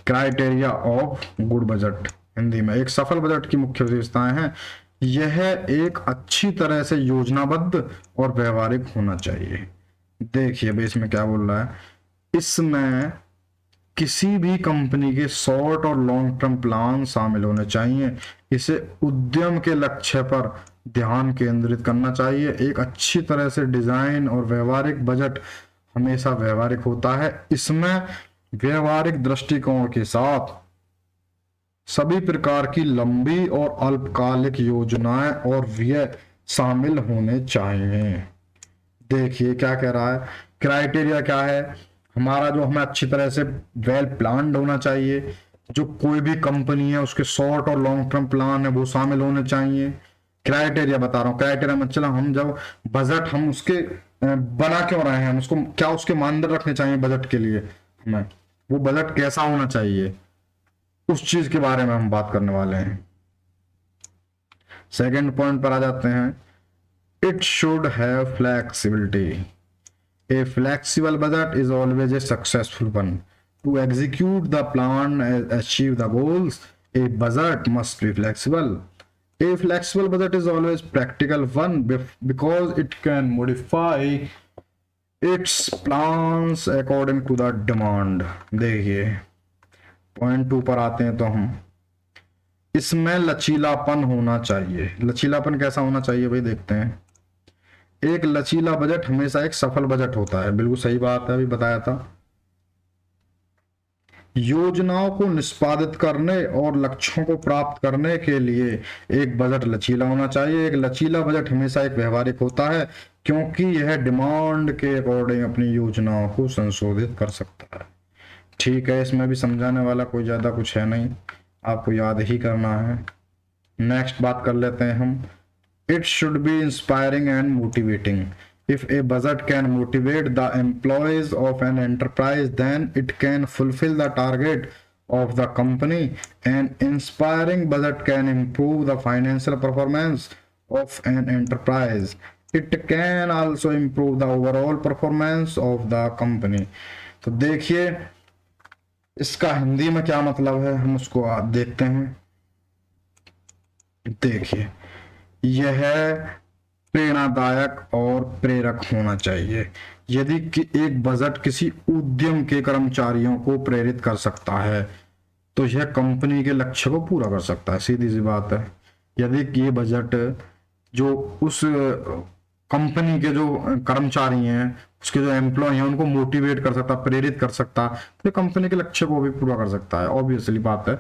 criteria of good budget Hindi में, एक सफल बजट की मुख्य विशेषताएं हैं। यह एक अच्छी तरह से योजनाबद्ध और व्यवहारिक होना चाहिए। देखिए भाई इसमें क्या बोल रहा है, इसमें किसी भी कंपनी के शॉर्ट और लॉन्ग टर्म प्लान शामिल होने चाहिए। इसे उद्यम के लक्ष्य पर ध्यान केंद्रित करना चाहिए। एक अच्छी तरह से डिजाइन और व्यवहारिक बजट हमेशा व्यवहारिक होता है। इसमें व्यवहारिक दृष्टिकोण के साथ सभी प्रकार की लंबी और अल्पकालिक योजनाएं और व्यय शामिल होने चाहिए। देखिए क्या कह रहा है, क्राइटेरिया क्या है हमारा, जो हमें अच्छी तरह से वेल प्लान्ड होना चाहिए। जो कोई भी कंपनी है उसके शॉर्ट और लॉन्ग टर्म प्लान है वो शामिल होने चाहिए। क्राइटेरिया बता रहा हूँ, क्राइटेरिया मत चला, हम जब बजट हम उसके बना क्यों रहे हैं, हम उसको क्या उसके मानदंड रखने चाहिए बजट के लिए, हमें वो बजट कैसा होना चाहिए उस चीज के बारे में हम बात करने वाले हैं। सेकंड पॉइंट पर आ जाते हैं, it should have flexibility. A flexible budget is always a successful one. To execute the plan and achieve the goals, a budget must be flexible. A flexible budget is always practical one because it can modify its plans according to the demand। देखिए point 2 पर आते हैं तो हम, इसमें लचीलापन होना चाहिए। लचीलापन कैसा होना चाहिए भाई, देखते हैं। एक लचीला बजट हमेशा एक सफल बजट होता है, बिल्कुल सही बात है, अभी बताया था। योजनाओं को निष्पादित करने और लक्ष्यों को प्राप्त करने के लिए एक बजट लचीला होना चाहिए। एक लचीला बजट हमेशा एक व्यवहारिक होता है क्योंकि यह डिमांड के अकॉर्डिंग अपनी योजनाओं को संशोधित कर सकता है। ठीक है, इसमें भी समझाने वाला कोई ज्यादा कुछ है नहीं, आपको याद ही करना है। नेक्स्ट बात कर लेते हैं हम, it should be inspiring and motivating। If a budget can motivate the employees of an enterprise, then it can fulfill the target of the company। An inspiring budget can improve the financial performance of an enterprise. It can also improve the overall performance of the company. तो देखिए इसका हिंदी में क्या मतलब है, हम उसको देखते हैं। देखिए यह प्रेरणादायक और प्रेरक होना चाहिए। यदि एक बजट किसी उद्यम के कर्मचारियों को प्रेरित कर सकता है तो यह कंपनी के लक्ष्य को पूरा कर सकता है। सीधी सी बात है, यदि ये बजट जो उस कंपनी के जो कर्मचारी हैं, उसके जो एम्प्लॉय हैं, उनको मोटिवेट कर सकता, प्रेरित कर सकता, तो कंपनी के लक्ष्य को भी पूरा कर सकता है। ऑब्वियसली बात है।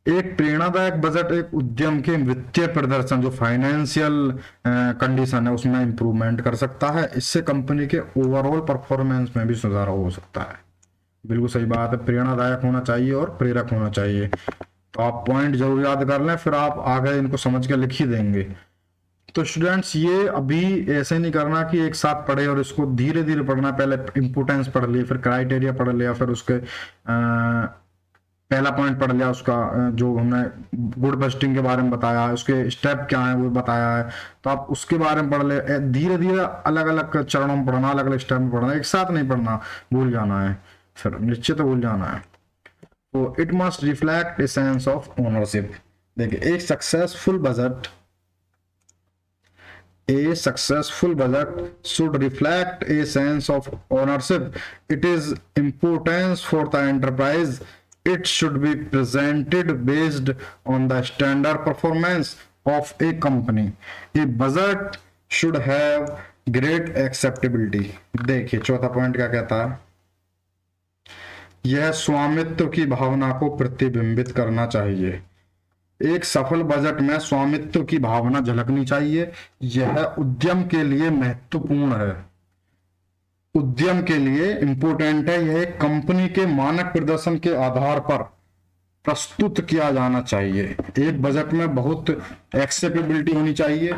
एक प्रेरणादायक बजट एक उद्यम के वित्तीय प्रदर्शन, जो फाइनेंशियल कंडीशन है, उसमें इंप्रूवमेंट कर सकता है। इससे कंपनी के ओवरऑल परफॉर्मेंस में भी सुधार हो सकता है। बिल्कुल सही बात है, प्रेरणादायक होना चाहिए और प्रेरक होना चाहिए। तो आप पॉइंट जरूर याद कर लें, फिर आप आगे इनको समझ के लिख ही देंगे। तो स्टूडेंट्स ये अभी ऐसे नहीं करना कि एक साथ पढ़े और इसको धीरे धीरे पढ़ना। पहले इंपोर्टेंस पढ़ लिए, फिर क्राइटेरिया पढ़ लिया, फिर उसके पहला पॉइंट पढ़ लिया उसका, जो हमने गुड बस्टिंग के बारे में बताया है, उसके स्टेप क्या है वो बताया है, तो आप उसके बारे में पढ़ ले। धीरे धीरे अलग अलग चरणों में पढ़ना, अलग अलग स्टेप में पढ़ना, एक साथ नहीं पढ़ना, भूल जाना है, फिर निश्चित भूल जाना है। तो it must reflect a sense of ownership. देखिए एक successful budget should reflect a sense of ownership. It is importance for the enterprise. It should be presented based on the standard performance of a company. A budget should have great acceptability. देखिए चौथा point क्या कहता है, यह स्वामित्व की भावना को प्रतिबिंबित करना चाहिए। एक सफल बजट में स्वामित्व की भावना झलकनी चाहिए। यह उद्यम के लिए महत्वपूर्ण है, उद्यम के लिए इंपोर्टेंट है। यह कंपनी के मानक प्रदर्शन के आधार पर प्रस्तुत किया जाना चाहिए। एक बजट में बहुत एक्सेप्टेबिलिटी होनी चाहिए।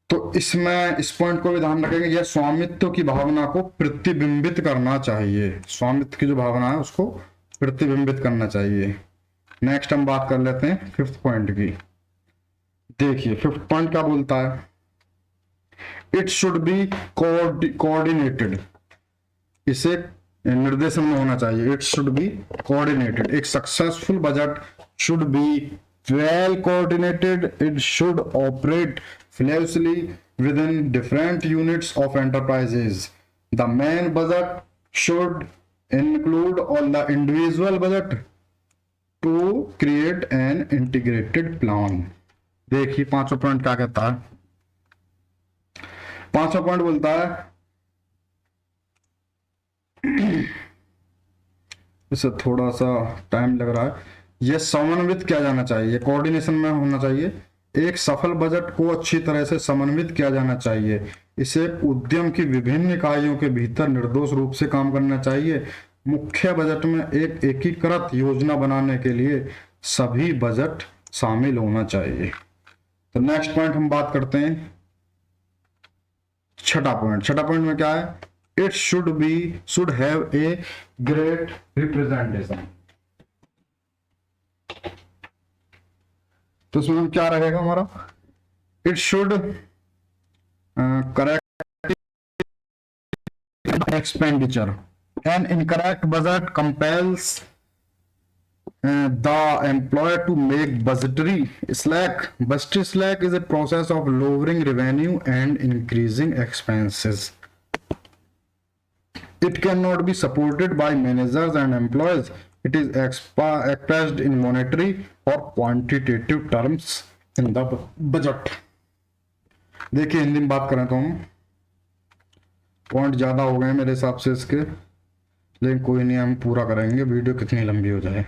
तो इसमें इस पॉइंट को भी ध्यान रखेंगे, यह स्वामित्व की भावना को प्रतिबिंबित करना चाहिए। स्वामित्व की जो भावना है उसको प्रतिबिंबित करना चाहिए। नेक्स्ट हम बात कर लेते हैं फिफ्थ पॉइंट की। देखिए फिफ्थ पॉइंट क्या बोलता है, इट शुड बी कोऑर्डिनेटेड। इसे निर्देशन में होना चाहिए, इट शुड बी कोऑर्डिनेटेड। एक successful budget should be well coordinated. It should operate flawlessly within different units of enterprises. The main budget should include all the individual budget to create an integrated plan. देखिए पांचवा point क्या कहता है, पांचवा point बोलता है इसे थोड़ा सा टाइम लग रहा है, यह समन्वित किया जाना चाहिए, कोऑर्डिनेशन में होना चाहिए। एक सफल बजट को अच्छी तरह से समन्वित किया जाना चाहिए। इसे उद्यम की विभिन्न इकाइयों के भीतर निर्दोष रूप से काम करना चाहिए। मुख्य बजट में एक एकीकृत योजना बनाने के लिए सभी बजट शामिल होना चाहिए। तो नेक्स्ट पॉइंट हम बात करते हैं छठा पॉइंट। छठा पॉइंट में क्या है, it should have a great representation. तो उसमें क्या रहेगा हमारा, it should correct expenditure. An incorrect budget compels the employer to make budgetary slack. Budgetary slack is a process of lowering revenue and increasing expenses. It cannot be supported by managers and employees. It is expressed in monetary or quantitative terms in the budget. देखिए हिंदी में बात करें तो हम point ज्यादा हो गए मेरे हिसाब से इसके, लेकिन कोई नहीं, हम पूरा करेंगे, वीडियो कितनी लंबी हो जाए।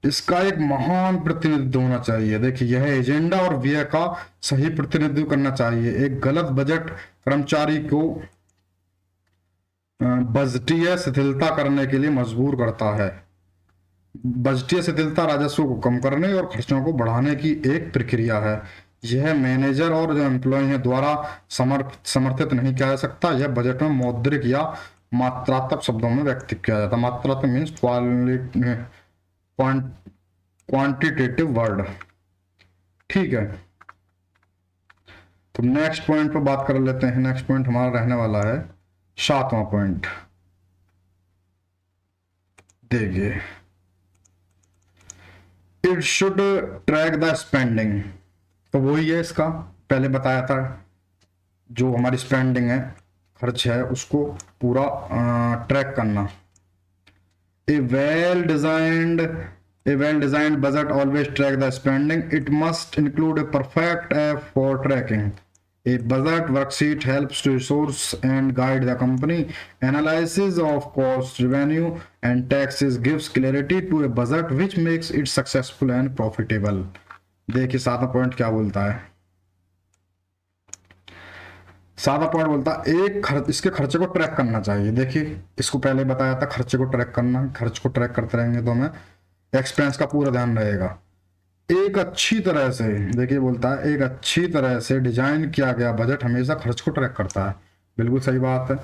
इसका एक महान प्रतिनिधित्व होना चाहिए। देखिए यह एजेंडा और व्यय का सही प्रतिनिधित्व करना चाहिए। एक गलत बजट कर्मचारी को बजटीय शिथिलता करने के लिए मजबूर करता है। बजटीय शिथिलता राजस्व को कम करने और खर्चों को बढ़ाने की एक प्रक्रिया है। यह मैनेजर और जो एम्प्लॉय है द्वारा समर्थित नहीं किया जा सकता। यह बजट में मौद्रिक या मात्रात्मक शब्दों में व्यक्त किया जाता है। मात्रात्मक मीन्स क्वांटिटेटिव वर्ड। ठीक है, तो नेक्स्ट पॉइंट पर बात कर लेते हैं। नेक्स्ट पॉइंट हमारा रहने वाला है 7वां पॉइंट। देखिए, it should track the spending. तो वही है, इसका पहले बताया था, जो हमारी स्पेंडिंग है, खर्च है, उसको पूरा ट्रैक करना। A well designed budget always track the spending. It must include a perfect app for tracking. A budget worksheet helps to source and guide the company. Analysis of cost, revenue, and taxes gives clarity to a budget, which makes it successful and profitable. देखिए 7वां point क्या बोलता है। 7वां point बोलता है इसके खर्चे को track करना चाहिए। देखिए, इसको पहले बताया था, खर्चे को ट्रैक करना, खर्च को ट्रैक करते रहेंगे तो हमें एक्सपेंस का पूरा ध्यान रहेगा। एक अच्छी तरह से, देखिए बोलता है, एक अच्छी तरह से डिजाइन किया गया बजट हमेशा खर्च को ट्रैक करता है। बिल्कुल सही बात है।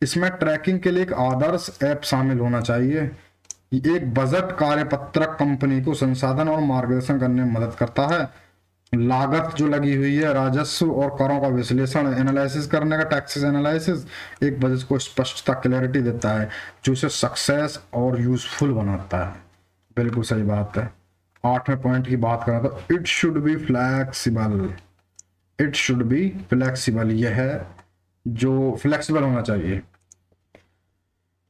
इसमें ट्रैकिंग के लिए एक आदर्श ऐप शामिल होना चाहिए। एक बजट कार्यपत्रक कंपनी को संसाधन और मार्गदर्शन करने में मदद करता है। लागत जो लगी हुई है, राजस्व और करों का विश्लेषण, एनालिसिस करने का, टैक्सेस एनालिसिस, एक बजट को स्पष्टता, क्लैरिटी देता है, जो इसे सक्सेस और यूजफुल बनाता है। बिल्कुल सही बात है। 8वें पॉइंट की बात करें तो it should be flexible. It should be flexible, यह है जो फ्लैक्सिबल होना चाहिए।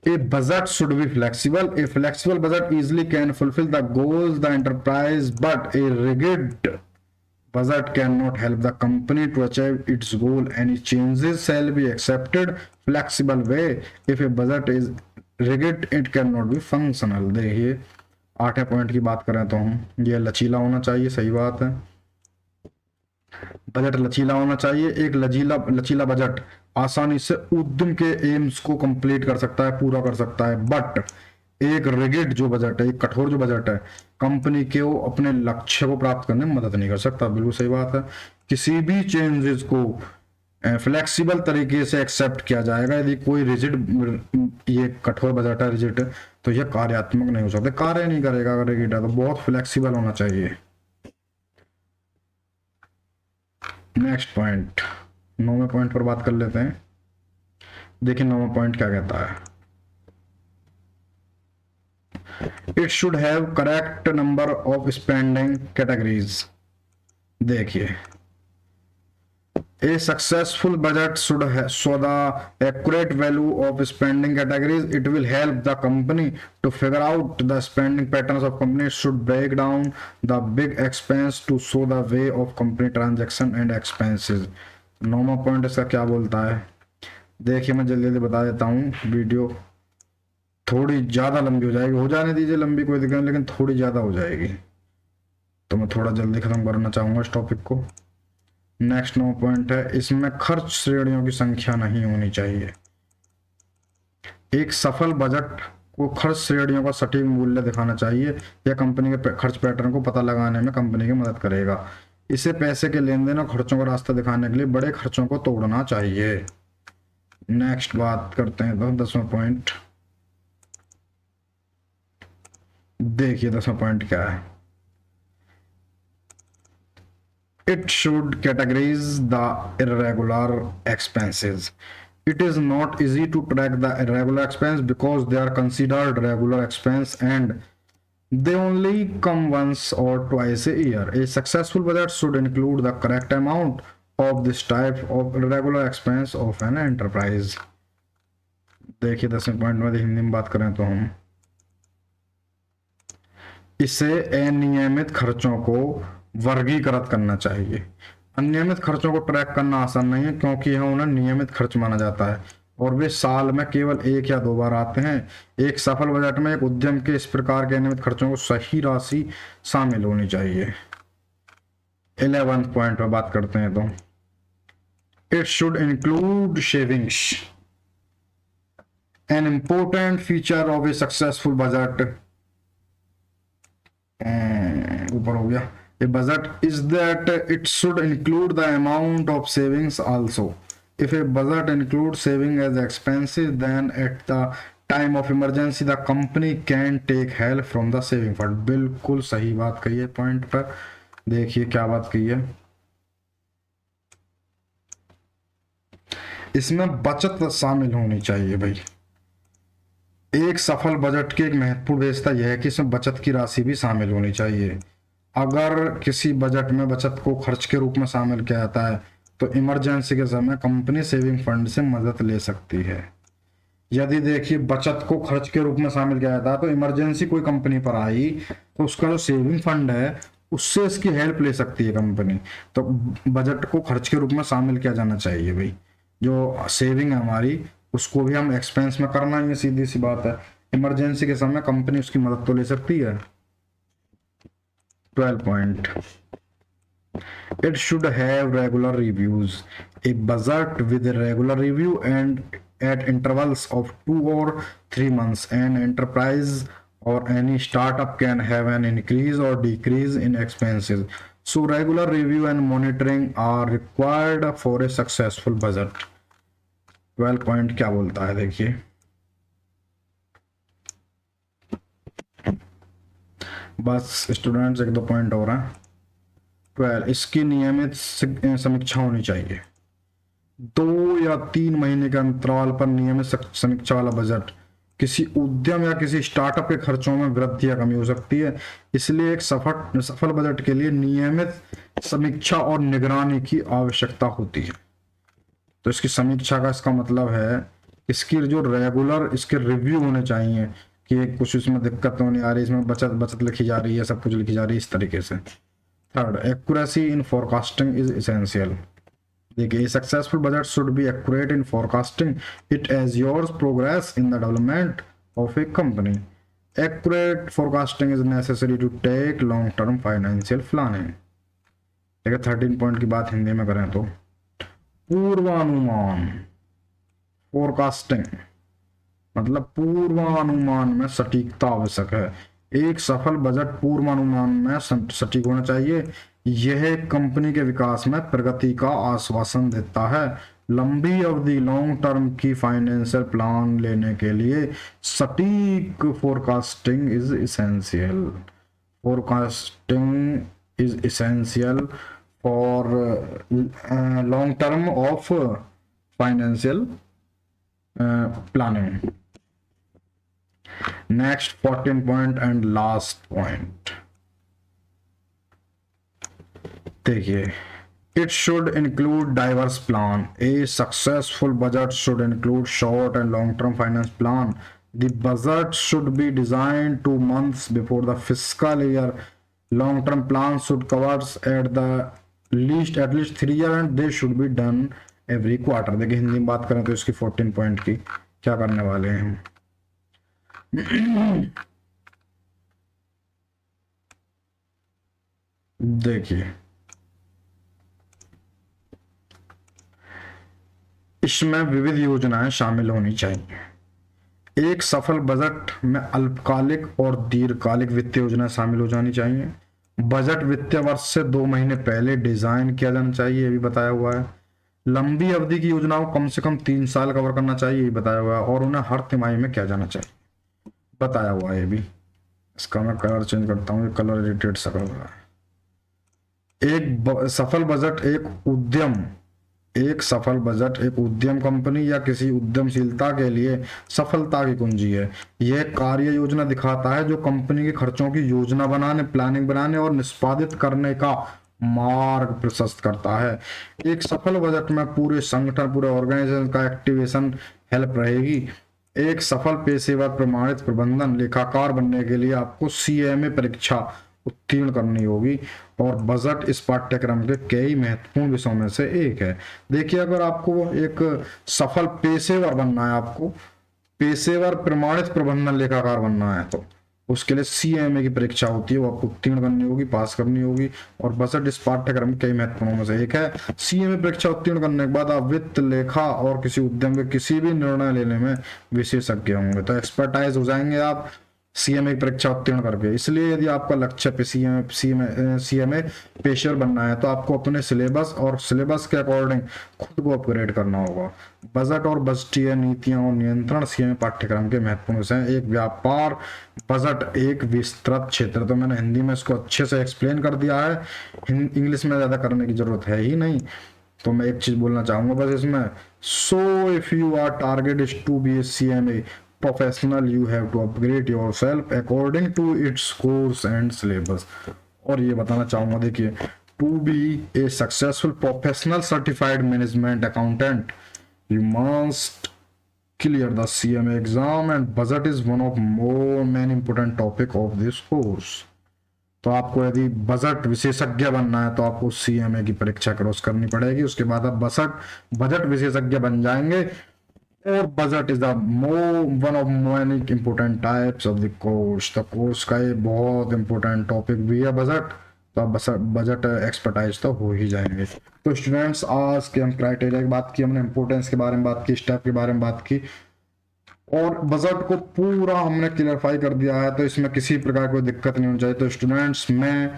A budget should be flexible. A flexible budget easily can fulfil the goals the enterprise, but a rigid budget cannot help the company to achieve its goal. Any changes shall be accepted flexible way. If a budget is rigid, it cannot be functional. देखिए 8वें point की बात करें तो हम, ये लचीला होना चाहिए, सही बात है। बजट लचीला होना चाहिए। एक लचीला बजट आसानी से उद्यम के एम्स को कंप्लीट कर सकता है, पूरा कर सकता है। बट एक रिगिड जो बजट है, एक कठोर जो बजट है, कंपनी के वो अपने लक्ष्य को प्राप्त करने में मदद नहीं कर सकता। बिल्कुल सही बात है। किसी भी चेंजेस को फ्लेक्सिबल तरीके से एक्सेप्ट किया जाएगा। यदि कोई रिजिड, ये कठोर बजट है, रिजिड, तो यह कार्यात्मक नहीं हो सकता, कार्य नहीं करेगा अगर रिजिड है, तो बहुत फ्लेक्सिबल होना चाहिए। नेक्स्ट पॉइंट, 9वें पॉइंट पर बात कर लेते हैं। देखिए 9वां पॉइंट क्या कहता है। It should have correct number of spending categories. देखिए, a successful budget should show the accurate value of spending categories. It will help the company to figure out the spending patterns of company. It should break down the big expense to show the way of company transaction and expenses. 9वां point इसका क्या बोलता है। देखिए, मैं जल्दी जल्दी बता देता हूँ, वीडियो थोड़ी ज़्यादा लंबी हो जाएगी, हो जाने दीजिए लंबी, कोई दिक्कत नहीं, लेकिन थोड़ी ज़्यादा हो जाएगी, तो मैं थोड़ा जल्दी खत्म करना चाहूँगा इस टॉपिक को। नेक्स्ट 9 पॉइंट है, इसमें खर्च श्रेणियों की संख्या नहीं होनी चाहिए। एक सफल बजट को खर्च श्रेणियों का सटीक मूल्य दिखाना चाहिए। यह कंपनी के खर्च पैटर्न को पता लगाने में कंपनी की मदद करेगा। इसे पैसे के लेन देन और खर्चों का रास्ता दिखाने के लिए बड़े खर्चों को तोड़ना चाहिए। नेक्स्ट बात करते हैं तो 10वां पॉइंट। देखिए 10वां पॉइंट क्या है। It should categorize the irregular expenses. It is not easy to track the irregular expense because they are considered regular expense and they only come once or twice a year. A successful budget should include the correct amount of this type of irregular expense of an enterprise. देखिए 10वें point में हिंदी में बात करें तो हम इसे अनियमित खर्चों को वर्गीकृत करना चाहिए। अनियमित खर्चों को ट्रैक करना आसान नहीं है, क्योंकि यह उन्हें नियमित खर्च माना जाता है और वे साल में केवल 1 या 2 बार आते हैं। एक सफल बजट में एक उद्यम के इस प्रकार के अनियमित खर्चों को सही राशि शामिल होनी चाहिए। 11th पॉइंट पर बात करते हैं तो it should include savings. An important feature of A successful budget, ऊपर हो गया, a budget is that it should include the amount of savings also. If a budget includes saving as expenses, then at the time of emergency the company can take help from the saving fund. बिल्कुल सही बात कही है point पर। देखिए क्या बात की है, इसमें बचत शामिल होनी चाहिए भाई। एक सफल बजट की एक महत्वपूर्ण विशेषता यह है कि इसमें बचत की राशि भी शामिल होनी चाहिए। अगर किसी बजट में बचत को खर्च के रूप में शामिल किया जाता है तो इमरजेंसी के समय कंपनी सेविंग फंड से मदद ले सकती है। यदि देखिए बचत को खर्च के रूप में शामिल किया जाता है तो इमरजेंसी कोई कंपनी पर आई तो उसका जो सेविंग फंड है उससे इसकी हेल्प ले सकती है कंपनी। तो बजट को खर्च के रूप में शामिल किया जाना चाहिए भाई। जो सेविंग है हमारी उसको भी हम एक्सपेंस में करना ही है, सीधी सी बात है। इमरजेंसी के समय कंपनी उसकी मदद तो ले सकती है। 12 point, it should have regular reviews. A budget with a regular review and at intervals of 2 or 3 months, an enterprise or any startup can have an increase or decrease in expenses. So regular review and monitoring are required for a successful budget. 12 point क्या बोलता है देखिए, बस students एक दो point हो रहा है। 12, इसकी नियमित समीक्षा होनी चाहिए। 2 या 3 महीने के अंतराल पर नियमित समीक्षा वाला बजट किसी उद्यम या किसी स्टार्टअप के खर्चों में वृद्धि या कमी हो सकती है। इसलिए एक सफल बजट के लिए नियमित समीक्षा और निगरानी की आवश्यकता होती है। तो इसकी समीक्षा का इसका मतलब है इसकी जो रेगुलर इसके रिव्यू होने चाहिए कि कुछ इसमें दिक्कत तो नहीं आ रही, इसमें बचत लिखी जा रही है, सब कुछ लिखी जा रही है इस तरीके से। Third, accuracy in forecasting is essential. देखिए successful budget should be accurate in forecasting it as yours progress in the development of a company. Accurate forecasting is necessary to take long term financial planning. ठीक है, 13 point की बात हिंदी में करें तो पूर्वानुमान, forecasting मतलब पूर्वानुमान में सटीकता आवश्यक है। एक सफल बजट पूर्वानुमान में सटीक होना चाहिए। यह कंपनी के विकास में प्रगति का आश्वासन देता है। लंबी अवधि लॉन्ग टर्म की फाइनेंशियल प्लान लेने के लिए सटीक forecasting is essential. Forecasting is essential for long term of financial planning. Next 14 point and last point, देखिए it should include diverse plan. A successful budget should include short and long term finance plan. The budget should be designed 2 months before the fiscal year. Long term plans should cover at least 3 years and they should be done every quarter. देखिए हिंदी में बात करें तो इसकी 14 point की क्या करने वाले हैं हम। देखिए इसमें विविध योजनाएं शामिल होनी चाहिए। एक सफल बजट में अल्पकालिक और दीर्घकालिक वित्तीय योजनाएं शामिल हो जानी चाहिए। बजट वित्तीय वर्ष से 2 महीने पहले डिजाइन किया जाना चाहिए, ये भी बताया हुआ है। लंबी अवधि की योजनाओं को कम से कम 3 साल कवर करना चाहिए, ये बताया हुआ है। और उन्हें हर तिमाही में किया जाना चाहिए, बताया हुआ है ये भी। इसका मैं कलर चेंज करता हूँ, ये कलर इरिटेट सा कर रहा है। एक सफल बजट एक उद्यम कंपनी या किसी उद्यमशीलता के लिए सफलता की कुंजी है। यह कार्य योजना दिखाता है जो कंपनी के खर्चों की योजना बनाने, प्लानिंग बनाने और निष्पादित करने का मार्ग प्रशस्त करता है। एक सफल बजट में पूरे संगठन, पूरे ऑर्गेनाइजेशन का एक्टिवेशन हेल्प रहेगी। एक सफल पेशेवर प्रमाणित प्रबंधन लेखाकार बनने के लिए आपको CMA परीक्षा उत्तीर्ण करनी होगी और बजट इस पाठ्यक्रम के कई महत्वपूर्ण विषयों में से एक है। देखिए अगर आपको एक सफल पेशेवर बनना है, आपको पेशेवर प्रमाणित प्रबंधन लेखाकार बनना है तो उसके लिए CMA की परीक्षा होती है, वो आपको उत्तीर्ण करनी होगी, पास करनी होगी। और बजट इस पाठ्यक्रम के कई महत्वपूर्ण में से एक है। CMA परीक्षा उत्तीर्ण करने के बाद आप वित्त, लेखा और किसी उद्यम के किसी भी निर्णय लेने में विशेषज्ञ होंगे, तो एक्सपर्टाइज हो जाएंगे आप सीएमए की परीक्षा उत्तीर्ण करके। इसलिए यदि आपका लक्ष्य पे सीएमए पेशर बनना है तो आपको अपने सिलेबस और सिलेबस के अकॉर्डिंग खुद को अपग्रेड करना होगा। बजट और बजटीय नीतियां और नियंत्रण सीएमए पाठ्यक्रम के महत्वपूर्ण विषय हैं। एक व्यापार बजट एक विस्तृत क्षेत्र, तो मैंने हिंदी में इसको अच्छे से एक्सप्लेन कर दिया है, इंग्लिश में ज्यादा करने की जरूरत है ही नहीं। तो मैं एक चीज बोलना चाहूंगा बस इसमें, so if you are target is to be a CMA professional you have to upgrade yourself according to its course and syllabus. और ये बताना चाहूंगा, देखिए, to be a successful professional certified management accountant you must clear the CMA exam and budget is one of more many important topic of this course। तो आपको यदि budget विशेषज्ञ बनना है तो आपको सीएमए की परीक्षा क्रॉस करनी पड़ेगी। उसके बाद आप बजट विशेषज्ञ बन जाएंगे। और budget is the one of many important types of the course. तो कोर्स का ये बहुत इंपॉर्टेंट टॉपिक भी है बजट। तो आप बजट एक्सपर्टाइज तो हो ही जाएंगे। तो स्टूडेंट्स, आज के हम क्राइटेरिया की बात की, हमने इंपोर्टेंस के बारे में बात की, स्टेप के बारे में बात की, और बजट को पूरा हमने क्लियरफाई कर दिया है। तो इसमें किसी प्रकार कोई दिक्कत नहीं होनी चाहिए। तो स्टूडेंट्स, मैं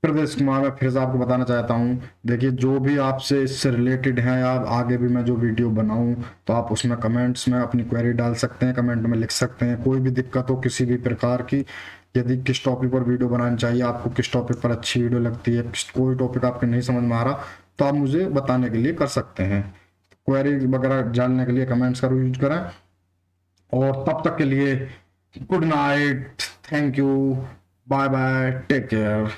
प्रदेश कुमार में फिर से आपको बताना चाहता हूँ, देखिए, जो भी आपसे इससे रिलेटेड है या आगे भी मैं जो वीडियो बनाऊं तो आप उसमें कमेंट्स में अपनी क्वेरी डाल सकते हैं, कमेंट में लिख सकते हैं। कोई भी दिक्कत हो किसी भी प्रकार की, यदि किस टॉपिक पर वीडियो बनानी चाहिए, आपको किस टॉपिक पर अच्छी वीडियो लगती है, कोई टॉपिक आपके नहीं समझ में आ रहा, तो आप मुझे बताने के लिए कर सकते हैं। क्वेरी वगैरह जानने के लिए कमेंट्स का यूज करें। और तब तक के लिए good night, thank you, bye bye, take care.